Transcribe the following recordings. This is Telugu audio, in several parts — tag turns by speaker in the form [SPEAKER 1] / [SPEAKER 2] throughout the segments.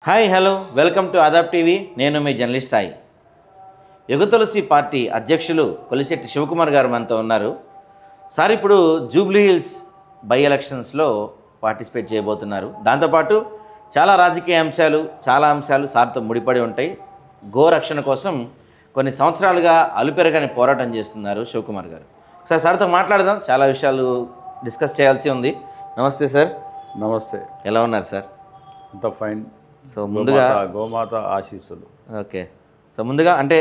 [SPEAKER 1] Hi hello welcome to Aadab TV. నేను మీ జర్నలిస్ట్ సాయి. యుగతులసి పార్టీ అధ్యక్షులు కొలిశెట్టి శివకుమార్ గారు మనతో ఉన్నారు. సార్ ఇప్పుడు జూబ్లీ హిల్స్ బై ఎలక్షన్స్లో పార్టిసిపేట్ చేయబోతున్నారు. దాంతోపాటు చాలా రాజకీయ అంశాలు సార్తో ముడిపడి ఉంటాయి. గోరక్షణ కోసం కొన్ని సంవత్సరాలుగా అలుపెరగని పోరాటం చేస్తున్నారు శివకుమార్ గారు. సార్తో మాట్లాడదాం, చాలా విషయాలు డిస్కస్ చేయాల్సి ఉంది. నమస్తే సార్.
[SPEAKER 2] నమస్తే.
[SPEAKER 1] ఎలా ఉన్నారు సార్?
[SPEAKER 2] అంత ఫైన్.
[SPEAKER 1] సో ముందుగా
[SPEAKER 2] గోమాత ఆశీస్సులు.
[SPEAKER 1] ఓకే. సో ముందుగా అంటే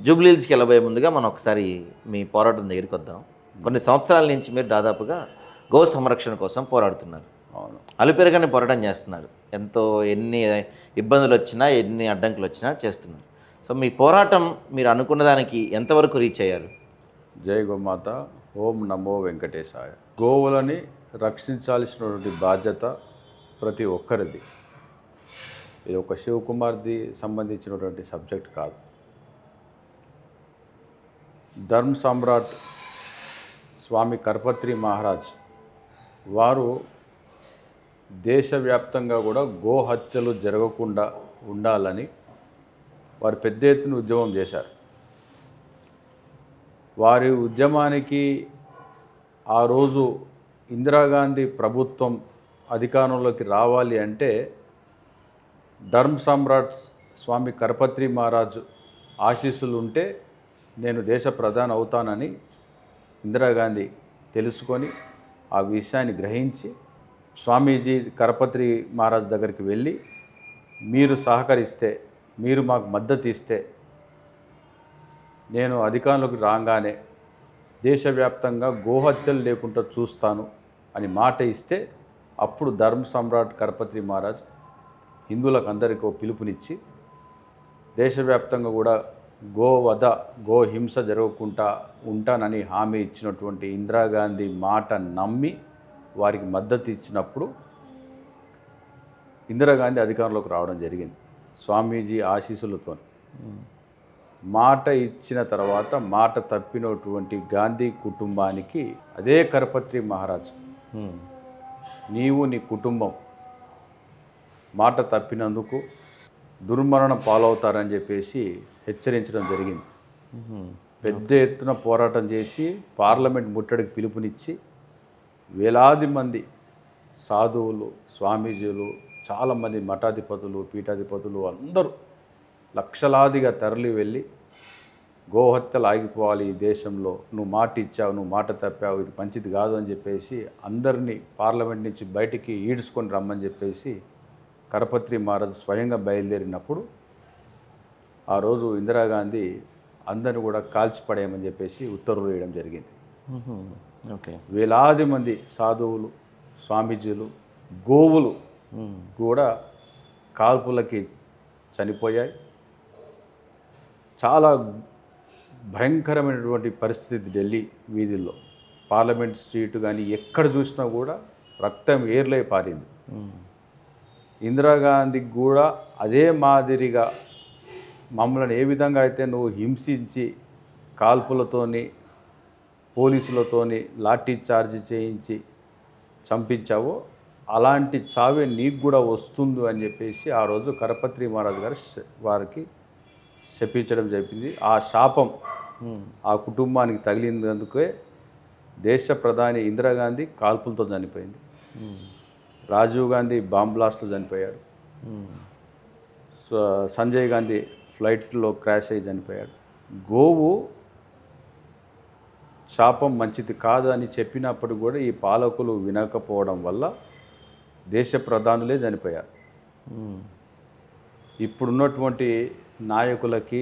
[SPEAKER 1] జూబ్లీ హిల్స్కి వెళ్ళబోయే ముందుగా మనం ఒకసారి మీ పోరాటం దగ్గరికి వద్దాం. కొన్ని సంవత్సరాల నుంచి మీరు దాదాపుగా గో సంరక్షణ కోసం పోరాడుతున్నారు.
[SPEAKER 2] అవును.
[SPEAKER 1] అలుపెరగని పోరాటం చేస్తున్నారు. ఎన్ని ఇబ్బందులు వచ్చినా ఎన్ని అడ్డంకులు వచ్చినా చేస్తున్నారు. సో మీ పోరాటం మీరు అనుకున్న దానికి ఎంతవరకు రీచ్ అయ్యారు?
[SPEAKER 2] జై గోమాత. ఓం నమో వెంకటేశాయ. గోవులని రక్షించాల్సినటువంటి బాధ్యత ప్రతి ఒక్కరిది. ఇది ఒక శివకుమార్ది సంబంధించినటువంటి సబ్జెక్ట్ కాదు. ధర్మ సమ్రాట్ స్వామి కర్పత్రి మహారాజ్ వారు దేశవ్యాప్తంగా కూడా గో హత్యలు జరగకుండా ఉండాలని వారు పెద్ద ఎత్తున ఉద్యమం చేశారు. వారి ఉద్యమానికి ఆ రోజు ఇందిరాగాంధీ ప్రభుత్వం అధికారంలోకి రావాలి అంటే ధర్మ సమ్రాట్ స్వామి కర్పత్రి మహారాజు ఆశీస్సులు ఉంటే నేను దేశ ప్రధాని అవుతానని ఇందిరాగాంధీ తెలుసుకొని ఆ విషయాన్ని గ్రహించి స్వామీజీ కర్పత్రి మహారాజ్ దగ్గరికి వెళ్ళి మీరు సహకరిస్తే, మీరు మాకు మద్దతు ఇస్తే నేను అధికారంలోకి రాగానే దేశవ్యాప్తంగా గోహత్యలు లేకుండా చూస్తాను అని మాట ఇస్తే అప్పుడు ధర్మ సమ్రాట్ కర్పత్రి మహారాజ్ హిందువులకు అందరికీ పిలుపునిచ్చి దేశవ్యాప్తంగా కూడా గోవధ గోహింస జరగకుండా ఉంటానని హామీ ఇచ్చినటువంటి ఇందిరాగాంధీ మాట నమ్మి వారికి మద్దతు ఇచ్చినప్పుడు ఇందిరాగాంధీ అధికారంలోకి రావడం జరిగింది స్వామీజీ ఆశీస్సులతో. మాట ఇచ్చిన తర్వాత మాట తప్పినటువంటి గాంధీ కుటుంబానికి అదే కర్పత్రి మహారాజ్ నీవు నీ కుటుంబం మాట తప్పినందుకు దుర్మరణం పాలవుతారని చెప్పేసి హెచ్చరించడం జరిగింది. పెద్ద ఎత్తున పోరాటం చేసి పార్లమెంట్ ముట్టడికి పిలుపునిచ్చి వేలాది మంది సాధువులు, స్వామీజీలు, చాలామంది మఠాధిపతులు, పీఠాధిపతులు అందరూ లక్షలాదిగా తరలి వెళ్ళి గోహత్యలు ఆగిపోవాలి ఈ దేశంలో, నువ్వు మాట ఇచ్చావు, నువ్వు మాట తప్పావు, ఇది మంచిది కాదు అని చెప్పేసి అందరినీ పార్లమెంట్ నుంచి బయటికి ఈడ్చుకొని రమ్మని చెప్పేసి కర్పత్రి మహారాజ్ స్వయంగా బయలుదేరినప్పుడు ఆ రోజు ఇందిరాగాంధీ అందరిని కూడా కాల్చిపడేయమని చెప్పేసి ఉత్తర్వులు వేయడం జరిగింది.
[SPEAKER 1] ఓకే.
[SPEAKER 2] వేలాది మంది సాధువులు, స్వామీజీలు, గోవులు కూడా కాల్పులకి చనిపోయాయి. చాలా భయంకరమైనటువంటి పరిస్థితి ఢిల్లీ వీధుల్లో, పార్లమెంట్ స్ట్రీట్ కానీ ఎక్కడ చూసినా కూడా రక్తం ఏర్లై పారింది. ఇందిరాగాంధీకి కూడా అదే మాదిరిగా మమ్మల్ని ఏ విధంగా అయితే నువ్వు హింసించి కాల్పులతోని, పోలీసులతోని లాఠీ చార్జ్ చేయించి చంపించావో అలాంటి చావే నీకు కూడా వస్తుంది అని చెప్పేసి ఆ రోజు కర్పత్రి మహారాజ్ గారు వారికి శపించడం జరిగింది. ఆ శాపం ఆ కుటుంబానికి తగిలినందుకే దేశ ప్రధాని ఇందిరాగాంధీ కాల్పులతో చనిపోయింది. రాజీవ్ గాంధీ బాంబ్ బ్లాస్ట్లో చనిపోయాడు. సంజయ్ గాంధీ ఫ్లైట్లో క్రాష్ అయ్యి చనిపోయాడు. గోవు శాపం మంచిది కాదు అని చెప్పినప్పుడు కూడా ఈ పాలకులు వినకపోవడం వల్ల దేశ ప్రధానులే చనిపోయారు. ఇప్పుడున్నటువంటి నాయకులకి,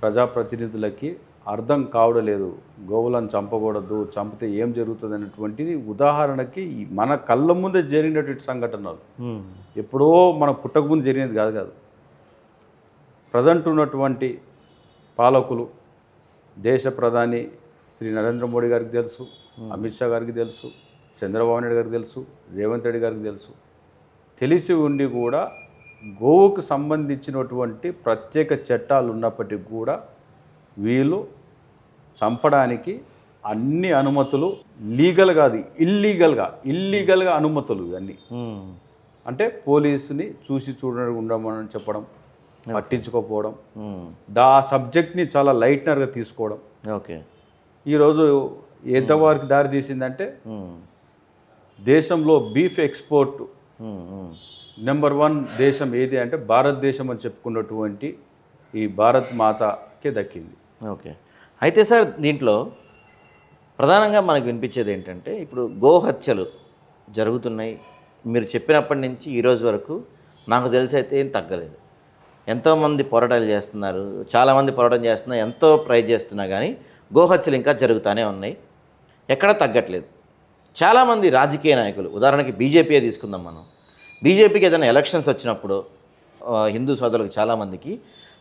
[SPEAKER 2] ప్రజాప్రతినిధులకి అర్థం కావడం లేదు. గోవులను చంపకూడదు, చంపితే ఏం జరుగుతుంది అనేటువంటిది ఉదాహరణకి మన కళ్ళ ముందే జరిగినటువంటి సంఘటనలు. ఎప్పుడో మన పుట్టకముందు జరిగినది కాదు. ప్రజెంట్ ఉన్నటువంటి పాలకులు, దేశ ప్రధాని శ్రీ నరేంద్ర మోడీ గారికి తెలుసు, అమిత్ షా గారికి తెలుసు, చంద్రబాబు నాయుడు గారికి తెలుసు, రేవంత్ రెడ్డి గారికి తెలుసు. తెలిసి ఉండి కూడా గోవుకు సంబంధించినటువంటి ప్రత్యేక చట్టాలు ఉన్నప్పటికీ కూడా వీళ్ళు చంపడానికి అన్ని అనుమతులు లీగల్ కాదు, ఇల్లీగల్గా అనుమతులు ఇవన్నీ. అంటే పోలీసుని చూసి చూడడం ఉండమని చెప్పడం, పట్టించుకోకపోవడం, ఆ సబ్జెక్ట్ని చాలా లైట్నర్గా తీసుకోవడం.
[SPEAKER 1] ఓకే.
[SPEAKER 2] ఈరోజు ఎంతవరకు దారి తీసిందంటే దేశంలో బీఫ్ ఎక్స్పోర్ట్ నెంబర్ 1 దేశం ఏది అంటే భారతదేశం అని చెప్పుకున్నటువంటి ఈ భారత్ మాతకే దక్కింది.
[SPEAKER 1] ఓకే. అయితే సార్ దీంట్లో ప్రధానంగా మనకు వినిపించేది ఏంటంటే ఇప్పుడు గోహత్యలు జరుగుతున్నాయి. మీరు చెప్పినప్పటి నుంచి ఈరోజు వరకు నాకు తెలిసి అయితే ఏం తగ్గలేదు. ఎంతోమంది పోరాటాలు చేస్తున్నారు, చాలామంది పోరాటం చేస్తున్నారు, ఎంతో ట్రై చేస్తున్నా కానీ గోహత్యలు ఇంకా జరుగుతూనే ఉన్నాయి, ఎక్కడా తగ్గట్లేదు. చాలామంది రాజకీయ నాయకులు, ఉదాహరణకి బీజేపీయే తీసుకుందాం మనం. బీజేపీకి ఏదైనా ఎలక్షన్స్ వచ్చినప్పుడు హిందూ సోదరులకు చాలామందికి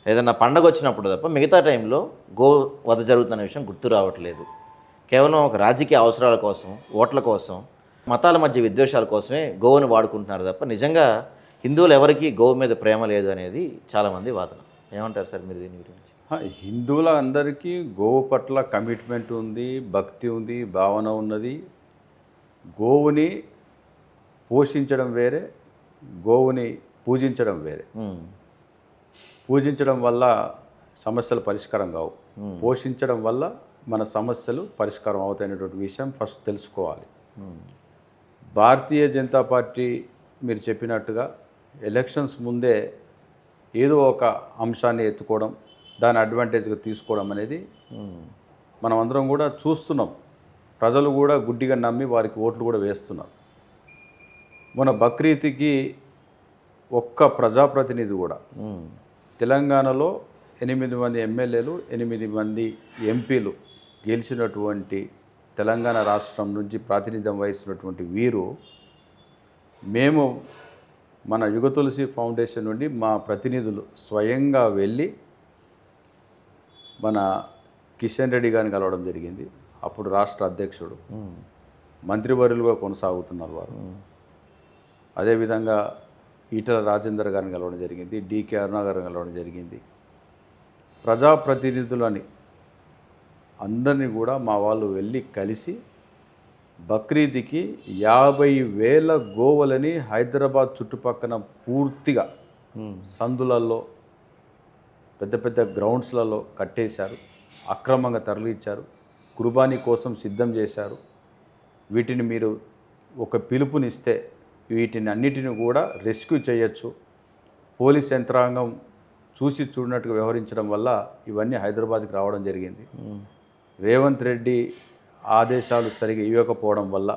[SPEAKER 1] ఏదైనా పండగ వచ్చినప్పుడు తప్ప మిగతా టైంలో గో వధ జరుగుతున్న విషయం గుర్తు రావట్లేదు. కేవలం ఒక రాజకీయ అవసరాల కోసం, ఓట్ల కోసం, మతాల మధ్య విద్వేషాల కోసమే గోవుని వాడుకుంటున్నారు తప్ప నిజంగా హిందువులు ఎవరికీ గోవు మీద ప్రేమ లేదు అనేది చాలామంది వాదన. ఏమంటారు సార్ మీరు దీని గురించి?
[SPEAKER 2] హిందువుల అందరికీ గోవు పట్ల కమిట్మెంట్ ఉంది, భక్తి ఉంది, భావన ఉన్నది. గోవుని పోషించడం వేరే, గోవుని పూజించడం వేరే. పూజించడం వల్ల సమస్యలు పరిష్కారం కావు, పోషించడం వల్ల మన సమస్యలు పరిష్కారం అవుతాయనేటువంటి విషయం ఫస్ట్ తెలుసుకోవాలి. భారతీయ జనతా పార్టీ మీరు చెప్పినట్టుగా ఎలక్షన్స్ ముందే ఏదో ఒక అంశాన్ని ఎత్తుకోవడం, దాని అడ్వాంటేజ్గా తీసుకోవడం అనేది మనం అందరం కూడా చూస్తున్నాం. ప్రజలు కూడా గుడ్డిగా నమ్మి వారికి ఓట్లు కూడా వేస్తున్నారు. మన బక్రీద్కి ఒక్క ప్రజాప్రతినిధి కూడా తెలంగాణలో 8 మంది ఎమ్మెల్యేలు, 8 మంది ఎంపీలు గెలిచినటువంటి తెలంగాణ రాష్ట్రం నుంచి ప్రాతినిధ్యం వహిస్తున్నటువంటి వీరు, మేము మన యుగ తులసి ఫౌండేషన్ నుండి మా ప్రతినిధులు స్వయంగా వెళ్ళి మన కిషన్ రెడ్డి గారిని కలవడం జరిగింది. అప్పుడు రాష్ట్ర అధ్యక్షుడు, మంత్రివర్యులుగా కొనసాగుతున్నారు వారు. అదేవిధంగా ఈటల రాజేందర్ గారిని కలవడం జరిగింది, డికే అరుణ గారిని కలవడం జరిగింది. ప్రజాప్రతినిధులని అందరినీ కూడా మా వాళ్ళు వెళ్ళి కలిసి బక్రీద్కి 50,000 గోవులని హైదరాబాద్ చుట్టుపక్కల పూర్తిగా సందులలో, పెద్ద పెద్ద గ్రౌండ్స్లలో కట్టేశారు, అక్రమంగా తరలించారు, కుర్బానీ కోసం సిద్ధం చేశారు. వీటిని మీరు ఒక పిలుపునిస్తే వీటిని అన్నిటిని కూడా రెస్క్యూ చేయొచ్చు. పోలీస్ యంత్రాంగం చూసి చూడనట్టుగా వ్యవహరించడం వల్ల ఇవన్నీ హైదరాబాద్కి రావడం జరిగింది. రేవంత్ రెడ్డి ఆదేశాలు సరిగా ఇవ్వకపోవడం వల్ల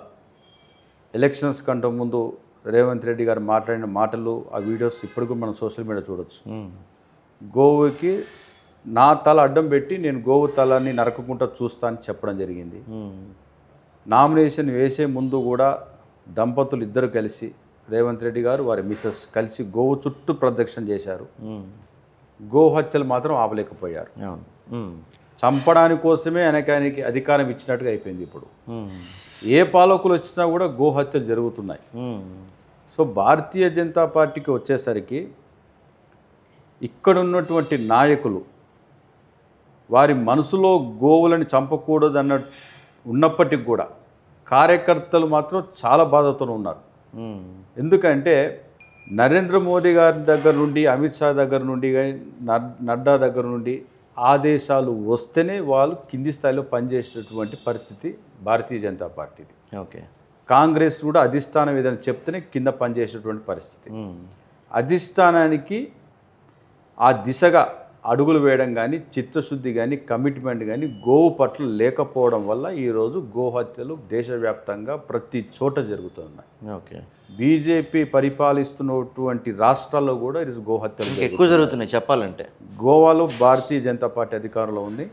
[SPEAKER 2] ఎలక్షన్స్ కంటే ముందు రేవంత్ రెడ్డి గారు మాట్లాడిన మాటలు, ఆ వీడియోస్ ఇప్పటికీ మనం సోషల్ మీడియా చూడొచ్చు. గోవుకి నా తల అడ్డం పెట్టి నేను గోవు తలని నరకకుండా చూస్తా అని చెప్పడం జరిగింది. నామినేషన్ వేసే ముందు కూడా దంపతులు ఇద్దరు కలిసి, రేవంత్ రెడ్డి గారు వారి మిసెస్ కలిసి గోవు చుట్టూ ప్రదక్షిణ చేశారు. గోహత్యలు మాత్రం ఆపలేకపోయారు. చంపడానికి కోసమే ఆయనకి అధికారం ఇచ్చినట్టుగా అయిపోయింది. ఇప్పుడు ఏ పాలకులు వచ్చినా కూడా గోహత్యలు జరుగుతున్నాయి. సో భారతీయ జనతా పార్టీకి వచ్చేసరికి ఇక్కడ ఉన్నటువంటి నాయకులు వారి మనసులో గోవులని చంపకూడదన్న ఉన్నప్పటికీ కూడా కార్యకర్తలు మాత్రం చాలా బాధతో ఉన్నారు. ఎందుకంటే నరేంద్ర మోదీ గారి దగ్గర నుండి, అమిత్ షా దగ్గర నుండి, నడ్డా దగ్గర నుండి ఆదేశాలు వస్తేనే వాళ్ళు కింది స్థాయిలో పనిచేసేటటువంటి పరిస్థితి భారతీయ జనతా పార్టీది.
[SPEAKER 1] ఓకే.
[SPEAKER 2] కాంగ్రెస్ కూడా అధిష్టానం ఏదైనా చెప్తేనే కింద పనిచేసేటువంటి పరిస్థితి. అధిష్టానానికి ఆ దిశగా అడుగులు వేయడం కానీ, చిత్తశుద్ధి కానీ, కమిట్మెంట్ కానీ గోవు పట్ల లేకపోవడం వల్ల ఈరోజు గోహత్యలు దేశవ్యాప్తంగా ప్రతి చోట జరుగుతున్నాయి.
[SPEAKER 1] ఓకే.
[SPEAKER 2] బీజేపీ పరిపాలిస్తున్నటువంటి రాష్ట్రాల్లో కూడా ఈరోజు గోహత్యలు
[SPEAKER 1] ఎక్కువ జరుగుతున్నాయి. చెప్పాలంటే
[SPEAKER 2] గోవాలో భారతీయ జనతా పార్టీ అధికారంలో ఉంది.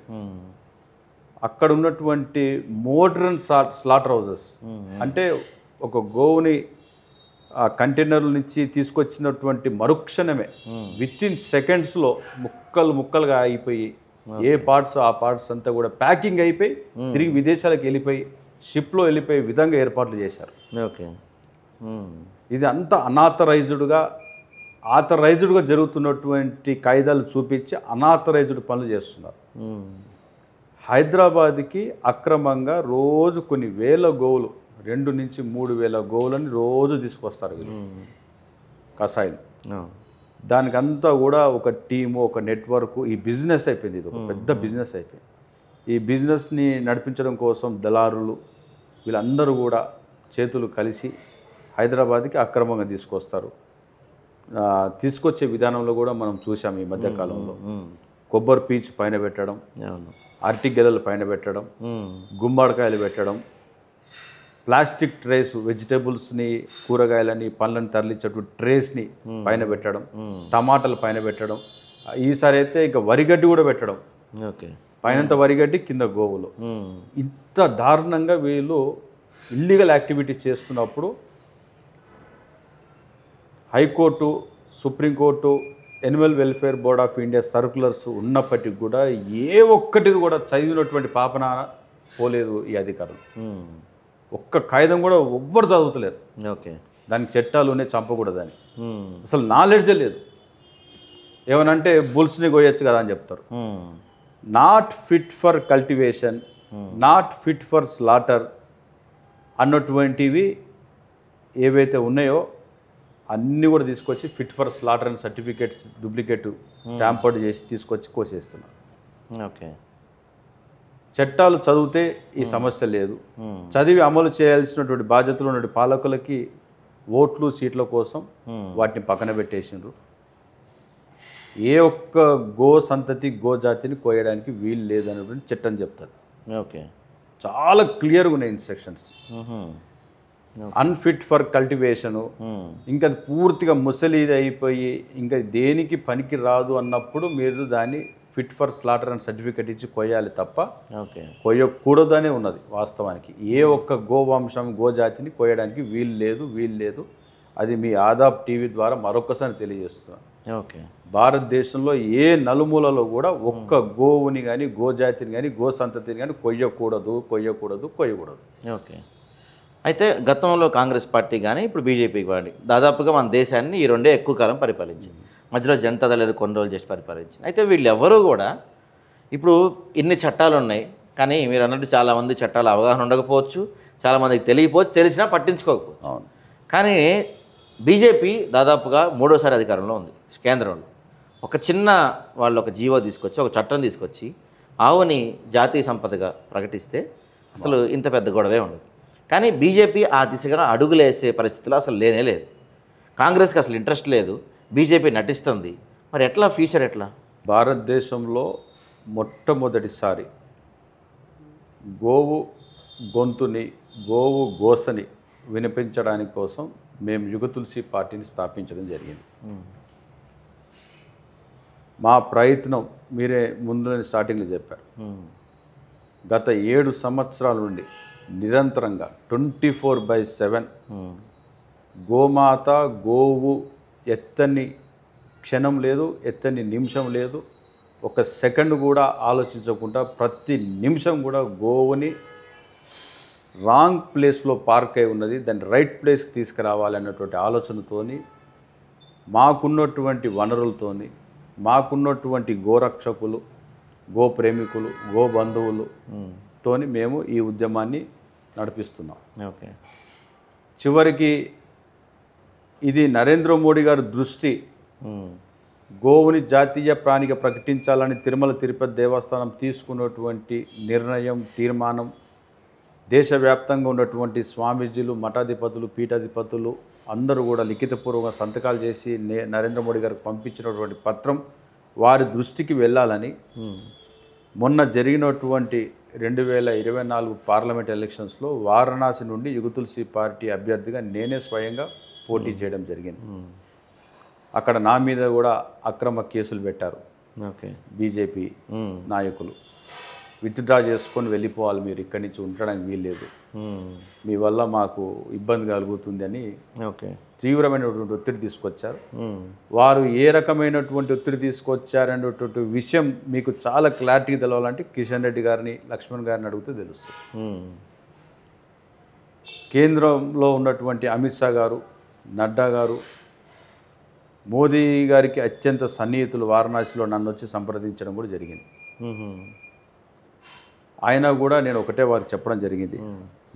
[SPEAKER 2] అక్కడ ఉన్నటువంటి మోడ్రన్ స్లాటర్ హౌసెస్ అంటే ఒక గోవుని ఆ కంటైనర్ల నుంచి తీసుకొచ్చినటువంటి మరుక్షణమే వితిన్ సెకండ్స్లో ముక్కలుగా అయిపోయి, ఏ పార్ట్స్ ఆ పార్ట్స్ అంతా కూడా ప్యాకింగ్ అయిపోయి తిరిగి విదేశాలకు వెళ్ళిపోయి షిప్లో వెళ్ళిపోయే విధంగా ఏర్పాట్లు చేశారు.
[SPEAKER 1] ఓకే.
[SPEAKER 2] ఇది అంతా ఆథరైజ్డ్గా జరుగుతున్నటువంటి కాయిదాలు చూపించి అనాథరైజ్డ్ పనులు చేస్తున్నారు. హైదరాబాద్కి అక్రమంగా రోజు కొన్ని వేల గోవులు, 2 నుంచి 3 వేల గోవులని రోజు తీసుకొస్తారు వీళ్ళు. కషాయం.
[SPEAKER 1] ఆ.
[SPEAKER 2] దానికంతా కూడా ఒక టీము, ఒక నెట్వర్క్, ఈ బిజినెస్ అయిపోయింది. ఇది ఒక పెద్ద బిజినెస్ అయిపోయింది. ఈ బిజినెస్ని నడిపించడం కోసం దళారులు వీళ్ళందరూ కూడా చేతులు కలిసి హైదరాబాద్కి అక్రమంగా తీసుకొస్తారు. తీసుకొచ్చే విధానంలో కూడా మనం చూసాం ఈ మధ్యకాలంలో. కొబ్బరి పీచు పైన పెట్టడం,
[SPEAKER 1] అవును.
[SPEAKER 2] అరటి గెలలు పైన పెట్టడం, గుమ్మడికాయలు పెట్టడం, ప్లాస్టిక్ ట్రేస్, వెజిటేబుల్స్ని, కూరగాయలని, పండ్లను తరలించేటువంటి ట్రేస్ని పైన పెట్టడం, టమాటాలు పైన పెట్టడం. ఈసారి అయితే ఇంకా వరిగడ్డి కూడా పెట్టడం.
[SPEAKER 1] ఓకే.
[SPEAKER 2] పైనంత వరిగడ్డి, కింద గోవులు. ఇంత దారుణంగా వీళ్ళు ఇల్లీగల్ యాక్టివిటీస్ చేస్తున్నప్పుడు high court, supreme court, animal welfare board of India circulars ఉన్నప్పటికీ కూడా ఏ ఒక్కటి కూడా చదివినటువంటి పాపన పోలేదు ఈ అధికారులు. ఒక్క కాగితం కూడా ఎవ్వరు చదువుతలేరు.
[SPEAKER 1] ఓకే.
[SPEAKER 2] దానికి చట్టాలునే చంపకూడదని అసలు నాలెడ్జే లేదు. ఏమనంటే బుల్స్ని కోయొచ్చు కదా అని చెప్తారు. Not fit for cultivation, not fit for slaughter అన్నటువంటివి ఏవైతే ఉన్నాయో అన్నీ కూడా తీసుకొచ్చి fit for slaughter and certificates duplicate tampered చేసి తీసుకొచ్చి కోసేస్తున్నారు.
[SPEAKER 1] ఓకే.
[SPEAKER 2] చట్టాలు చదివితే ఈ సమస్య లేదు. చదివి అమలు చేయాల్సినటువంటి బాధ్యతలు ఉన్నటువంటి పాలకులకి ఓట్లు, సీట్ల కోసం వాటిని పక్కన పెట్టేసిండ్రు. ఏ ఒక్క గో సంతతి, గో జాతిని కోయడానికి వీలు లేదనేటువంటి చట్టం చెప్తారు.
[SPEAKER 1] ఓకే.
[SPEAKER 2] చాలా క్లియర్గా ఉన్నాయి ఇన్స్ట్రక్షన్స్. అన్ఫిట్ ఫర్ కల్టివేషను, ఇంకా పూర్తిగా ముసలిది అయిపోయి ఇంకా దేనికి పనికి రాదు అన్నప్పుడు మీరు దాన్ని fit for slaughter and certificate ఇచ్చి కొయ్యాలి తప్ప
[SPEAKER 1] ఓకే
[SPEAKER 2] కొయ్యకూడదనే ఉన్నది వాస్తవానికి. ఏ ఒక్క గోవంశం, గోజాతిని కొయ్యడానికి వీలు లేదు. అది మీ ఆదాబ్ టీవీ ద్వారా మరొకసారి తెలియజేస్తున్నాను.
[SPEAKER 1] ఓకే.
[SPEAKER 2] భారతదేశంలో ఏ నలుమూలలో కూడా ఒక్క గోవుని కానీ, గోజాతిని కానీ, గో సంతతిని కానీ కొయ్యకూడదు.
[SPEAKER 1] ఓకే. అయితే గతంలో కాంగ్రెస్ పార్టీ కానీ ఇప్పుడు బీజేపీ కానీ దాదాపుగా మన దేశాన్ని ఈ రెండే ఎక్కువ కాలం పరిపాలించింది. మధ్యలో జనతాదళ్ ఏదో కొన్ని రోజులు చేసి పరిపాలించింది. అయితే వీళ్ళెవ్వరూ కూడా ఇప్పుడు ఇన్ని చట్టాలు ఉన్నాయి, కానీ మీరు అన్నట్టు చాలామంది చట్టాలు అవగాహన ఉండకపోవచ్చు, చాలామందికి తెలియకపోవచ్చు, తెలిసినా పట్టించుకోకపోవచ్చు.
[SPEAKER 2] అవును.
[SPEAKER 1] కానీ బీజేపీ దాదాపుగా మూడోసారి అధికారంలో ఉంది కేంద్రంలో. ఒక చిన్న వాళ్ళు ఒక జీవో తీసుకొచ్చి, ఒక చట్టం తీసుకొచ్చి ఆవుని జాతీయ సంపదగా ప్రకటిస్తే అసలు ఇంత పెద్ద గొడవే ఉండదు. కానీ బీజేపీ ఆ దిశగా అడుగులేసే పరిస్థితిలో అసలు లేనే లేదు. కాంగ్రెస్కి అసలు ఇంట్రెస్ట్ లేదు, బీజేపీ నటిస్తుంది. మరి ఎట్లా ఫ్యూచర్ ఎట్లా?
[SPEAKER 2] భారతదేశంలో మొట్టమొదటిసారి గోవు గొంతుని, గోవు గోసని వినిపించడానికి కోసం మేము యుగతులసి పార్టీని స్థాపించడం జరిగింది. మా ప్రయత్నం మీరే ముందు స్టార్టింగ్లో చెప్పారు. గత 7 సంవత్సరాల నుండి నిరంతరంగా 24/7 గోమాత, గోవు ఎత్తని క్షణం లేదు, ఎత్తని నిమిషం లేదు. ఒక సెకండ్ కూడా ఆలోచించకుండా ప్రతి నిమిషం కూడా గోవుని రాంగ్ ప్లేస్లో పార్క్ అయి ఉన్నది, దాన్ని రైట్ ప్లేస్కి తీసుకురావాలన్నటువంటి ఆలోచనతోని, మాకున్నటువంటి వనరులతోని, మాకున్నటువంటి గోరక్షకులు, గో ప్రేమికులు, గో బంధువులతోని మేము ఈ ఉద్యమాన్ని నడిపిస్తున్నాం.
[SPEAKER 1] ఓకే.
[SPEAKER 2] చివరికి ఇది నరేంద్ర మోడీ గారి దృష్టి గోవుని జాతీయ ప్రాణిగా ప్రకటించాలని తిరుమల తిరుపతి దేవస్థానం తీసుకున్నటువంటి నిర్ణయం, తీర్మానం, దేశవ్యాప్తంగా ఉన్నటువంటి స్వామీజీలు, మఠాధిపతులు, పీఠాధిపతులు అందరూ కూడా లిఖితపూర్వక సంతకాలు చేసి నరేంద్ర మోడీ గారికి పంపించినటువంటి పత్రం వారి దృష్టికి వెళ్ళాలని మొన్న జరిగినటువంటి 2024 పార్లమెంట్ ఎలక్షన్స్లో వారణాసి నుండి యుగతులసి పార్టీ అభ్యర్థిగా నేనే స్వయంగా పోటీ చేయడం జరిగింది. అక్కడ నా మీద కూడా అక్రమ కేసులు పెట్టారు.
[SPEAKER 1] ఓకే.
[SPEAKER 2] బీజేపీ నాయకులు విత్డ్రా చేసుకొని వెళ్ళిపోవాలి, మీరు ఇక్కడి నుంచి ఉండడానికి వీల్లేదు, మీ వల్ల మాకు ఇబ్బంది కలుగుతుంది అని
[SPEAKER 1] ఓకే
[SPEAKER 2] తీవ్రమైనటువంటి ఒత్తిడి తీసుకొచ్చారు. వారు ఏ రకమైనటువంటి ఒత్తిడి తీసుకొచ్చారనేటువంటి విషయం మీకు చాలా క్లారిటీగా తెలవాలంటే కిషన్ రెడ్డి గారిని, లక్ష్మణ్ గారిని అడిగితే తెలుస్తుంది. కేంద్రంలో ఉన్నటువంటి అమిత్ షా గారు, నడ్డా గారు, మోదీ గారికి అత్యంత సన్నిహితులు వారణాసిలో నన్ను వచ్చి సంప్రదించడం కూడా జరిగింది. ఆయన కూడా నేను ఒకటే వారికి చెప్పడం జరిగింది,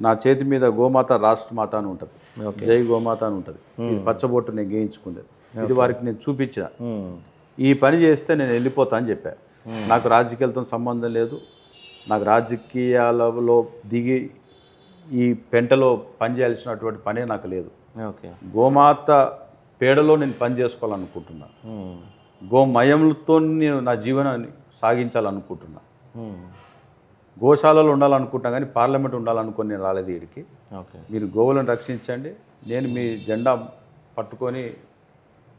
[SPEAKER 2] నా చేతి మీద గోమాత రాష్ట్రమాత అని ఉంటుంది, జై గోమాత అని ఉంటుంది. ఇది పచ్చబొట్టు నేను గేయించుకుంది, ఇది వారికి నేను చూపించిన. ఈ పని చేస్తే నేను వెళ్ళిపోతా అని చెప్పా. నాకు రాజకీయాలతో సంబంధం లేదు, నాకు రాజకీయాలలో దిగి ఈ పెంటలో పనిచేయాల్సినటువంటి పనే నాకు లేదు. గోమాత పేడలో నేను పని చేసుకోవాలనుకుంటున్నా, గోమయంతో నేను నా జీవనాన్ని సాగించాలనుకుంటున్నా. గోశాలలో ఉండాలనుకుంటున్నా కానీ పార్లమెంట్ ఉండాలనుకుని నేను రాలేదు వీడికి. మీరు గోవులను రక్షించండి, నేను మీ జెండా పట్టుకొని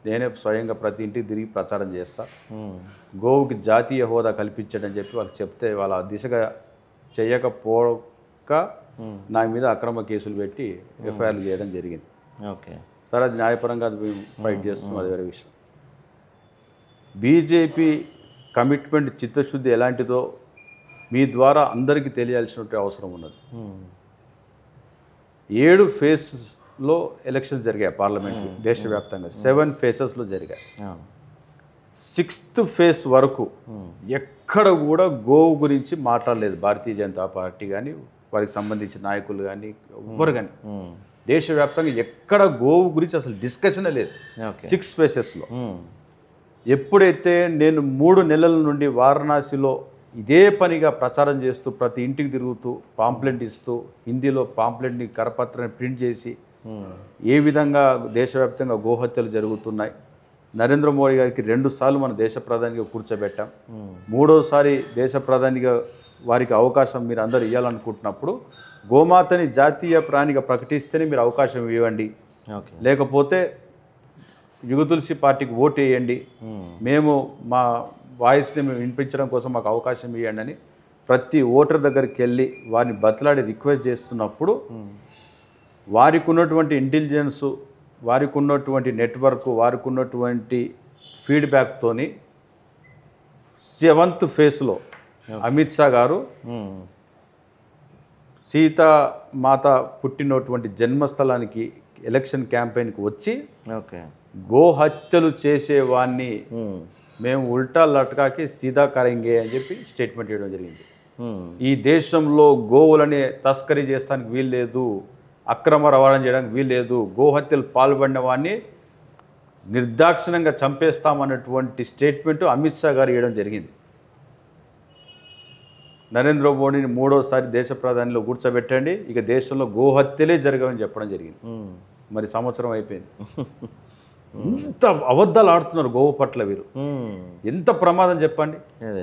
[SPEAKER 2] నేనే స్వయంగా ప్రతి ఇంటికి తిరిగి ప్రచారం చేస్తా. గోవుకి జాతీయ హోదా కల్పించడని చెప్పి వాళ్ళకి చెప్తే వాళ్ళ దిశగా చేయకపోక నా మీద అక్రమ కేసులు పెట్టి ఎఫ్ఐఆర్లు చేయడం జరిగింది. సరే, అది న్యాయపరంగా అది ఫైట్ చేస్తున్నాం, అది వేరే విషయం. బీజేపీ కమిట్మెంట్ చిత్తశుద్ధి ఎలాంటిదో మీ ద్వారా అందరికీ తెలియాల్సినటువంటి అవసరం ఉన్నది. 7 ఫేజెస్లో ఎలక్షన్స్ జరిగాయి పార్లమెంట్ దేశవ్యాప్తంగా, 7 ఫేజెస్లో జరిగాయి. 6th ఫేజ్ వరకు ఎక్కడ కూడా గోవు గురించి మాట్లాడలేదు భారతీయ జనతా పార్టీ కానీ వారికి సంబంధించిన నాయకులు కానీ ఎవ్వరు కానీ. దేశవ్యాప్తంగా ఎక్కడ గోవు గురించి అసలు డిస్కషనే లేదు 6 ఫేజెస్లో. ఎప్పుడైతే నేను 3 నెలల నుండి వారణాసిలో ఇదే పనిగా ప్రచారం చేస్తూ ప్రతి ఇంటికి తిరుగుతూ పాంప్లెంట్ ఇస్తూ హిందీలో పాంప్లెంట్ని కరపత్రాన్ని ప్రింట్ చేసి ఏ విధంగా దేశవ్యాప్తంగా గోహత్యలు జరుగుతున్నాయి, నరేంద్ర మోడీ గారికి 2 సార్లు మన దేశ ప్రధానిగా కూర్చోబెట్టాం, 3వసారి దేశ ప్రధానిగా వారికి అవకాశం మీరు అందరూ ఇవ్వాలనుకుంటున్నప్పుడు గోమాతని జాతీయ ప్రాణిగా ప్రకటిస్తేనే మీరు అవకాశం ఇవ్వండి, లేకపోతే యుగతులసి పార్టీకి ఓటు వేయండి, మేము మా వాయిస్ని మేము వినిపించడం కోసం మాకు అవకాశం ఇవ్వండి అని ప్రతి ఓటర్ దగ్గరికి వెళ్ళి వారిని బతలాడి రిక్వెస్ట్ చేస్తున్నప్పుడు వారికి ఉన్నటువంటి ఇంటెలిజెన్సు, వారికి ఉన్నటువంటి నెట్వర్క్, వారికి ఉన్నటువంటి ఫీడ్బ్యాక్తోని 7th ఫేజ్లో అమిత్ షా గారు సీతామాత పుట్టినటువంటి జన్మస్థలానికి ఎలక్షన్ క్యాంపెయిన్కి వచ్చి గోహత్యలు చేసేవాడిని మేము ఉల్టా లట్కాకి సీదా కరెంగే అని చెప్పి స్టేట్మెంట్ ఇవ్వడం జరిగింది. ఈ దేశంలో గోవులని తస్కరీ చేస్తానికి వీల్లేదు, అక్రమ రవాణా చేయడానికి వీల్లేదు, గోహత్యలు పాల్పడిన వాడిని నిర్దాక్షిణ్యంగా చంపేస్తామన్నటువంటి స్టేట్మెంట్ అమిత్ షా గారు ఇవ్వడం జరిగింది. నరేంద్ర మోడీని 3వసారి దేశ ప్రధానిలో కూర్చోబెట్టండి, ఇక దేశంలో గోహత్యలే జరగవని చెప్పడం జరిగింది. మరి సంవత్సరం అయిపోయింది. ఎంత అబద్ధాలు ఆడుతున్నారు గోవు పట్ల వీరు, ఎంత ప్రమాదం చెప్పండి.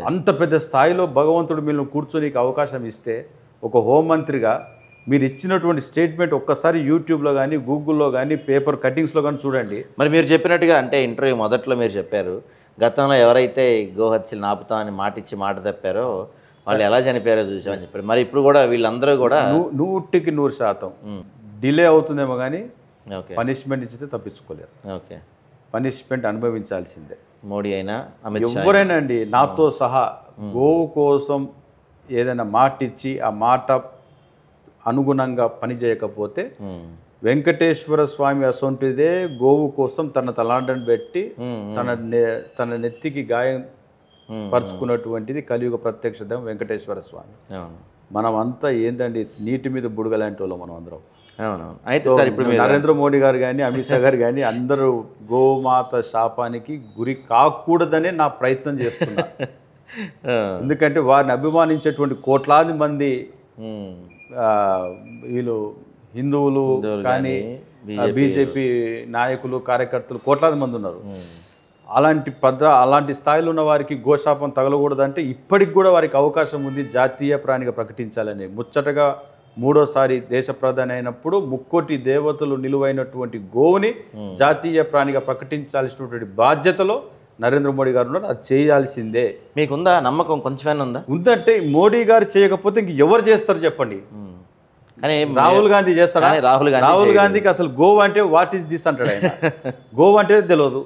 [SPEAKER 2] అంత పెద్ద స్థాయిలో భగవంతుడు మీరు కూర్చొని అవకాశం ఇస్తే ఒక హోంమంత్రిగా మీరు ఇచ్చినటువంటి స్టేట్మెంట్ ఒక్కసారి యూట్యూబ్లో కానీ గూగుల్లో కానీ పేపర్ కటింగ్స్లో కానీ చూడండి.
[SPEAKER 1] మరి మీరు చెప్పినట్టుగా అంటే ఇంటర్వ్యూ మొదట్లో మీరు చెప్పారు గతంలో ఎవరైతే గోహత్యలు నాపుతామని మాట తప్పారో వాళ్ళు ఎలా చనిపోయారో చూసామని చెప్పారు. మరి ఇప్పుడు కూడా వీళ్ళందరూ కూడా
[SPEAKER 2] 100కి 100% డిలే అవుతుందేమో కానీ పనిష్మెంట్ ఇచ్చితే తప్పించుకోలేరు. పనిష్మెంట్ అనుభవించాల్సిందే.
[SPEAKER 1] మోడీ అయినా అమిత్ షా
[SPEAKER 2] ఎవరైనా అండి, నాతో సహా గోవు కోసం ఏదైనా మాట ఇచ్చి ఆ మాట అనుగుణంగా పని చేయకపోతే వెంకటేశ్వర స్వామి అసొంటిదే గోవు కోసం తన తలాండను పెట్టి తన నెత్తికి గాయం పరుచుకున్నటువంటిది కలియుగ ప్రత్యక్ష దైవం వెంకటేశ్వర స్వామి. మనమంతా ఏందండి నీటి మీద బుడగలాంటి వాళ్ళం మనం అందరం.
[SPEAKER 1] అయితే సార్ ఇప్పుడు
[SPEAKER 2] నరేంద్ర మోడీ గారు కానీ అమిత్ షా గారు కానీ అందరూ గోమాత శాపానికి గురి కాకూడదనే నా ప్రయత్నం చేస్తున్నా. ఎందుకంటే వారిని అభిమానించేటువంటి కోట్లాది మంది వీళ్ళు హిందువులు కానీ బీజేపీ నాయకులు కార్యకర్తలు కోట్లాది మంది ఉన్నారు. అలాంటి స్థాయిలో ఉన్న వారికి గోశాపం తగలకూడదంటే ఇప్పటికి కూడా వారికి అవకాశం ఉంది జాతీయ ప్రాణిగా ప్రకటించాలని. ముచ్చటగా 3వసారి దేశ ప్రధాని అయినప్పుడు 3 కోటి దేవతలు నిలువైనటువంటి గోవుని జాతీయ ప్రాణిగా ప్రకటించాల్సినటువంటి బాధ్యతలో నరేంద్ర మోడీ గారు ఉన్నారు. అది చేయాల్సిందే.
[SPEAKER 1] మీకుందా నమ్మకం? కొంచెమైనా ఉందా?
[SPEAKER 2] ఉందంటే మోడీ గారు చేయకపోతే ఇంక ఎవరు చేస్తారు చెప్పండి?
[SPEAKER 1] కానీ
[SPEAKER 2] రాహుల్ గాంధీ చేస్తారా? రాహుల్ గాంధీకి అసలు గోవా అంటే వాట్ ఈస్ దిస్ అంటాడు ఆయన. గోవా అంటే తెలియదు.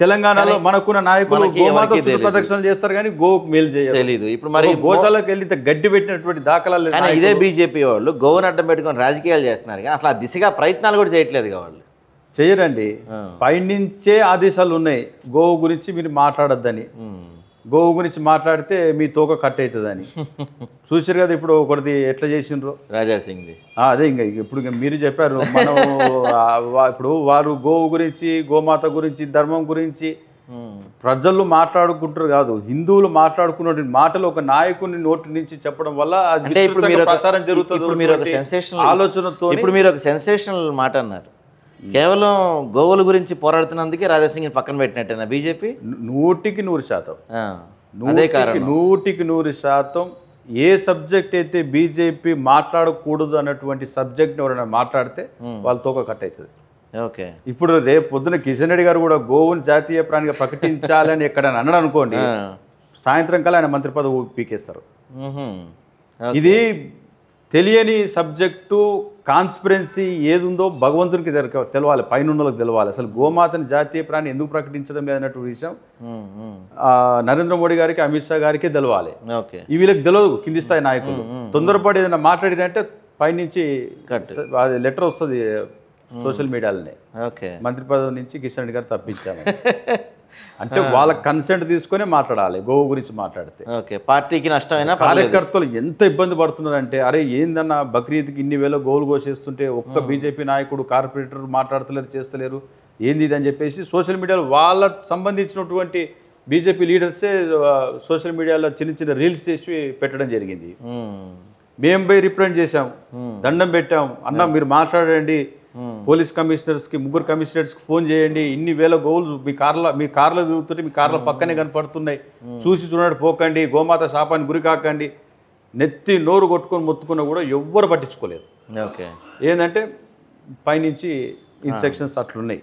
[SPEAKER 2] తెలంగాణలో మనకున్న నాయకులు గోమాత ప్రదక్షిణలు చేస్తారు కానీ గోవుకు మేలు చేయలేదు. ఇప్పుడు మరి గోశాలకు వెళ్ళి గడ్డి పెట్టినటువంటి దాఖలాలు.
[SPEAKER 1] ఇదే బీజేపీ వాళ్ళు గోవును అడ్డం పెట్టుకొని రాజకీయాలు చేస్తున్నారు కానీ అసలు ఆ దిశగా ప్రయత్నాలు కూడా చేయట్లేదు. వాళ్ళు
[SPEAKER 2] చేయరండి. పైనుంచే ఆదేశాలు ఉన్నాయి గోవు గురించి మీరు మాట్లాడొద్దని. గోవు గురించి మాట్లాడితే మీ తోక కట్ అవుతుందని చూసారు కదా ఇప్పుడు ఒకటి ఎట్లా చేసిండ్రు
[SPEAKER 1] రాజాసింగ్ది.
[SPEAKER 2] అదే ఇప్పుడు మీరు చెప్పారు మనం ఇప్పుడు వారు గోవు గురించి గోమాత గురించి ధర్మం గురించి ప్రజలు మాట్లాడుకుంటారు కాదు, హిందువులు మాట్లాడుకున్న మాటలు ఒక నాయకుని నోటి నుంచి చెప్పడం వల్ల
[SPEAKER 1] అంటే ఇప్పుడు మీరు
[SPEAKER 2] ప్రచారం జరుగుతుంది.
[SPEAKER 1] ఇప్పుడు మీరు ఒక సెన్సేషనల్
[SPEAKER 2] ఆలోచనతో
[SPEAKER 1] ఇప్పుడు మీరు ఒక సెన్సేషనల్ మాట అన్నారు. కేవలం గోవుల గురించి పోరాడుతున్నందుకే రాజాసింగ్ని పక్కన పెట్టినట్టేనా బీజేపీ?
[SPEAKER 2] 100%
[SPEAKER 1] అదే కారణం.
[SPEAKER 2] 100% ఏ సబ్జెక్ట్ అయితే బీజేపీ మాట్లాడకూడదు అన్నటువంటి సబ్జెక్ట్ని ఎవరైనా మాట్లాడితే వాళ్ళ తోక కట్ అవుతుంది.
[SPEAKER 1] ఓకే.
[SPEAKER 2] ఇప్పుడు రేపు పొద్దున కిషన్ రెడ్డి గారు కూడా గోవుని జాతీయ ప్రాణిగా ప్రకటించాలని ఎక్కడైనా అన్నాడు అనుకోండి, సాయంత్రం కల్లా ఆయన మంత్రి పదవి పీకేస్తారు. ఇది తెలియని సబ్జెక్టు, కాన్స్పిరెన్సీ ఏది ఉందో భగవంతునికి తెలవాలి, పైన తెలవాలి. అసలు గోమాతని జాతీయ ప్రాణి ఎందుకు ప్రకటించడం లేదన్నట్టు విషయం నరేంద్ర మోడీ గారికి, అమిత్ షా గారికి తెలవాలి. ఈ వీళ్ళకి తెలియదు కింది స్థాయి నాయకులు. తొందరపడి ఏదైనా మాట్లాడినంటే పైనుంచి లెటర్ వస్తుంది సోషల్ మీడియాలోనే, మంత్రి పదవి నుంచి కిషన్ రెడ్డి గారు తప్పించాము అంటే వాళ్ళ కన్సెంట్ తీసుకునే మాట్లాడాలి గోవు గురించి మాట్లాడితే.
[SPEAKER 1] పార్టీకి నష్టమైనా
[SPEAKER 2] కార్యకర్తలు ఎంత ఇబ్బంది పడుతున్నారంటే, అరే ఏందన్నా బక్రీద్కి ఇన్ని వేల గోవులు కోసేస్తుంటే ఒక్క బీజేపీ నాయకుడు కార్పొరేటర్ మాట్లాడతలేరు, చేస్తలేరు, ఏంది ఇది అని చెప్పేసి సోషల్ మీడియాలో వాళ్ళ సంబంధించినటువంటి బీజేపీ లీడర్సే సోషల్ మీడియాలో చిన్న చిన్న రీల్స్ చేసి పెట్టడం జరిగింది. మేము పోయి రిప్రజెంట్ చేశాం, దండం పెట్టాం, అన్న మీరు మాట్లాడండి, పోలీస్ కమిషనర్స్కి 3 కమిషనర్స్కి ఫోన్ చేయండి, ఇన్ని వేల గోవులు మీ కార్లో తిరుగుతుంటే మీ కార్ల పక్కనే కనపడుతున్నాయి, చూసి చూడండి, పోకండి, గోమాత శాపాన్ని గురి కాకండి, నెత్తి నోరు కొట్టుకొని మొత్తుకున్నా కూడా ఎవ్వరు పట్టించుకోలేదు. ఏంటంటే పైనుంచి ఇన్స్ట్రక్షన్స్ అట్లున్నాయి.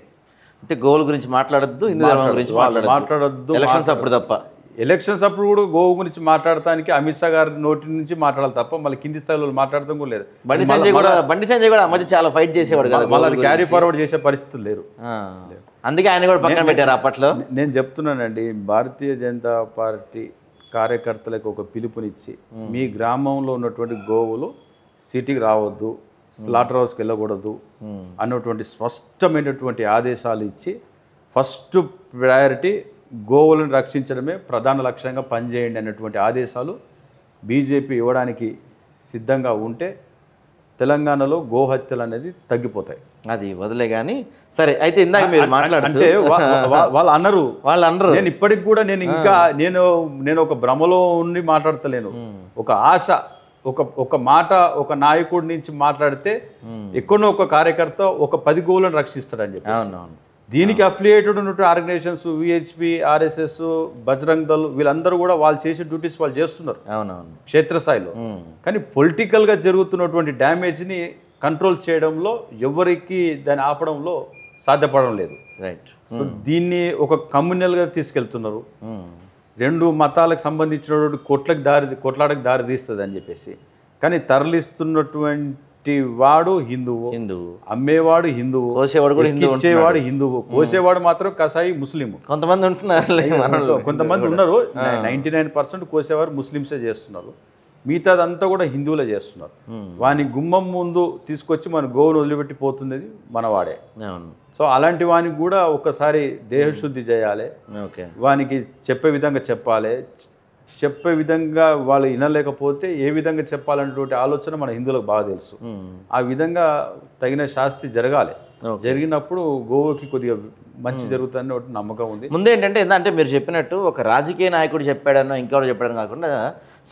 [SPEAKER 1] అంటే గోవుల గురించి మాట్లాడద్దు, హిందూ ధర్మం గురించి మాట్లాడద్దు, ఎలక్షన్స్ అప్పుడు తప్ప.
[SPEAKER 2] ఎలక్షన్స్ అప్పుడు కూడా గోవు గురించి మాట్లాడటానికి అమిత్ షా గారి నోటి నుంచి మాట్లాడాలి తప్ప మళ్ళీ కింది స్థాయిలో మాట్లాడటం కూడా లేదు.
[SPEAKER 1] బండి సంజయ్ కూడా మధ్య చాలా ఫైట్ చేసేవాడు కదా,
[SPEAKER 2] మళ్ళీ అది క్యారీ ఫార్వర్డ్ చేసే పరిస్థితులు లేరు.
[SPEAKER 1] అందుకే ఆయన కూడా పక్కన పెట్టారు అప్పట్లో.
[SPEAKER 2] నేను చెప్తున్నానండి, భారతీయ జనతా పార్టీ కార్యకర్తలకు ఒక పిలుపునిచ్చి మీ గ్రామంలో ఉన్నటువంటి గోవులు సిటీకి రావద్దు, స్లాటర్ హౌస్కి వెళ్ళకూడదు అన్నటువంటి స్పష్టమైనటువంటి ఆదేశాలు ఇచ్చి ఫస్ట్ ప్రయారిటీ గోవులను రక్షించడమే ప్రధాన లక్ష్యంగా పనిచేయండి అన్నటువంటి ఆదేశాలు బీజేపీ ఇవ్వడానికి సిద్ధంగా ఉంటే తెలంగాణలో గోహత్యలు అనేది తగ్గిపోతాయి.
[SPEAKER 1] అది వదిలే కానీ సరే. అయితే ఇందాక మీరు మాట్లాడుతుంటే
[SPEAKER 2] వాళ్ళు అన్నారు, నేను ఇప్పటికి కూడా నేను ఒక భ్రమలో ఉండి మాట్లాడతలేను. ఒక ఆశ, ఒక మాట ఒక నాయకుడి నుంచి మాట్లాడితే ఎక్కడో ఒక కార్యకర్త ఒక 10 గోవులను రక్షిస్తాడని చెప్పి. దీనికి అఫిలియేటెడ్ ఉన్నటువంటి organisations VHP, RSS, Bajrang Dal వీళ్ళందరూ కూడా వాళ్ళు చేసే డ్యూటీస్ వాళ్ళు చేస్తున్నారు క్షేత్రస్థాయిలో. కానీ పొలిటికల్గా జరుగుతున్నటువంటి డ్యామేజ్ని కంట్రోల్ చేయడంలో ఎవరికి దాన్ని ఆపడంలో సాధ్యపడడం లేదు. సో దీన్ని ఒక కమ్యూనల్గా తీసుకెళ్తున్నారు. 2 మతాలకు సంబంధించినటువంటి కొట్లాటకు దారి తీస్తుంది అని చెప్పేసి. కానీ తరలిస్తున్నటువంటి వాడు హిందువు, అమ్మేవాడు హిందువు, ఇచ్చేవాడు హిందువు, కోసేవాడు మాత్రం కసాయి ముస్లిం.
[SPEAKER 1] కొంతమంది ఉంటున్నారు,
[SPEAKER 2] కొంతమంది ఉన్నారు. 99% కోసేవారు ముస్లింసే చేస్తున్నారు, మిగతాదంతా కూడా హిందువులే చేస్తున్నారు. వాని గుమ్మం ముందు తీసుకొచ్చి మన గోవును వదిలిపెట్టిపోతుంది మనవాడే. సో అలాంటి వానికి కూడా ఒకసారి దేహశుద్ధి చేయాలి, వానికి చెప్పే విధంగా చెప్పాలి. చెప్పే విధంగా వాళ్ళు వినలేకపోతే ఏ విధంగా చెప్పాలనేటువంటి ఆలోచన మన హిందువులకు బాగా తెలుసు. ఆ విధంగా తగిన శాస్తి జరగాలి. జరిగినప్పుడు గోవుకి కొద్దిగా మంచి జరుగుతుందని ఒకటి నమ్మకం ఉంది.
[SPEAKER 1] ముందు ఏంటంటే మీరు చెప్పినట్టు ఒక రాజకీయ నాయకుడు చెప్పాడనో ఇంకెవరు చెప్పాడని కాకుండా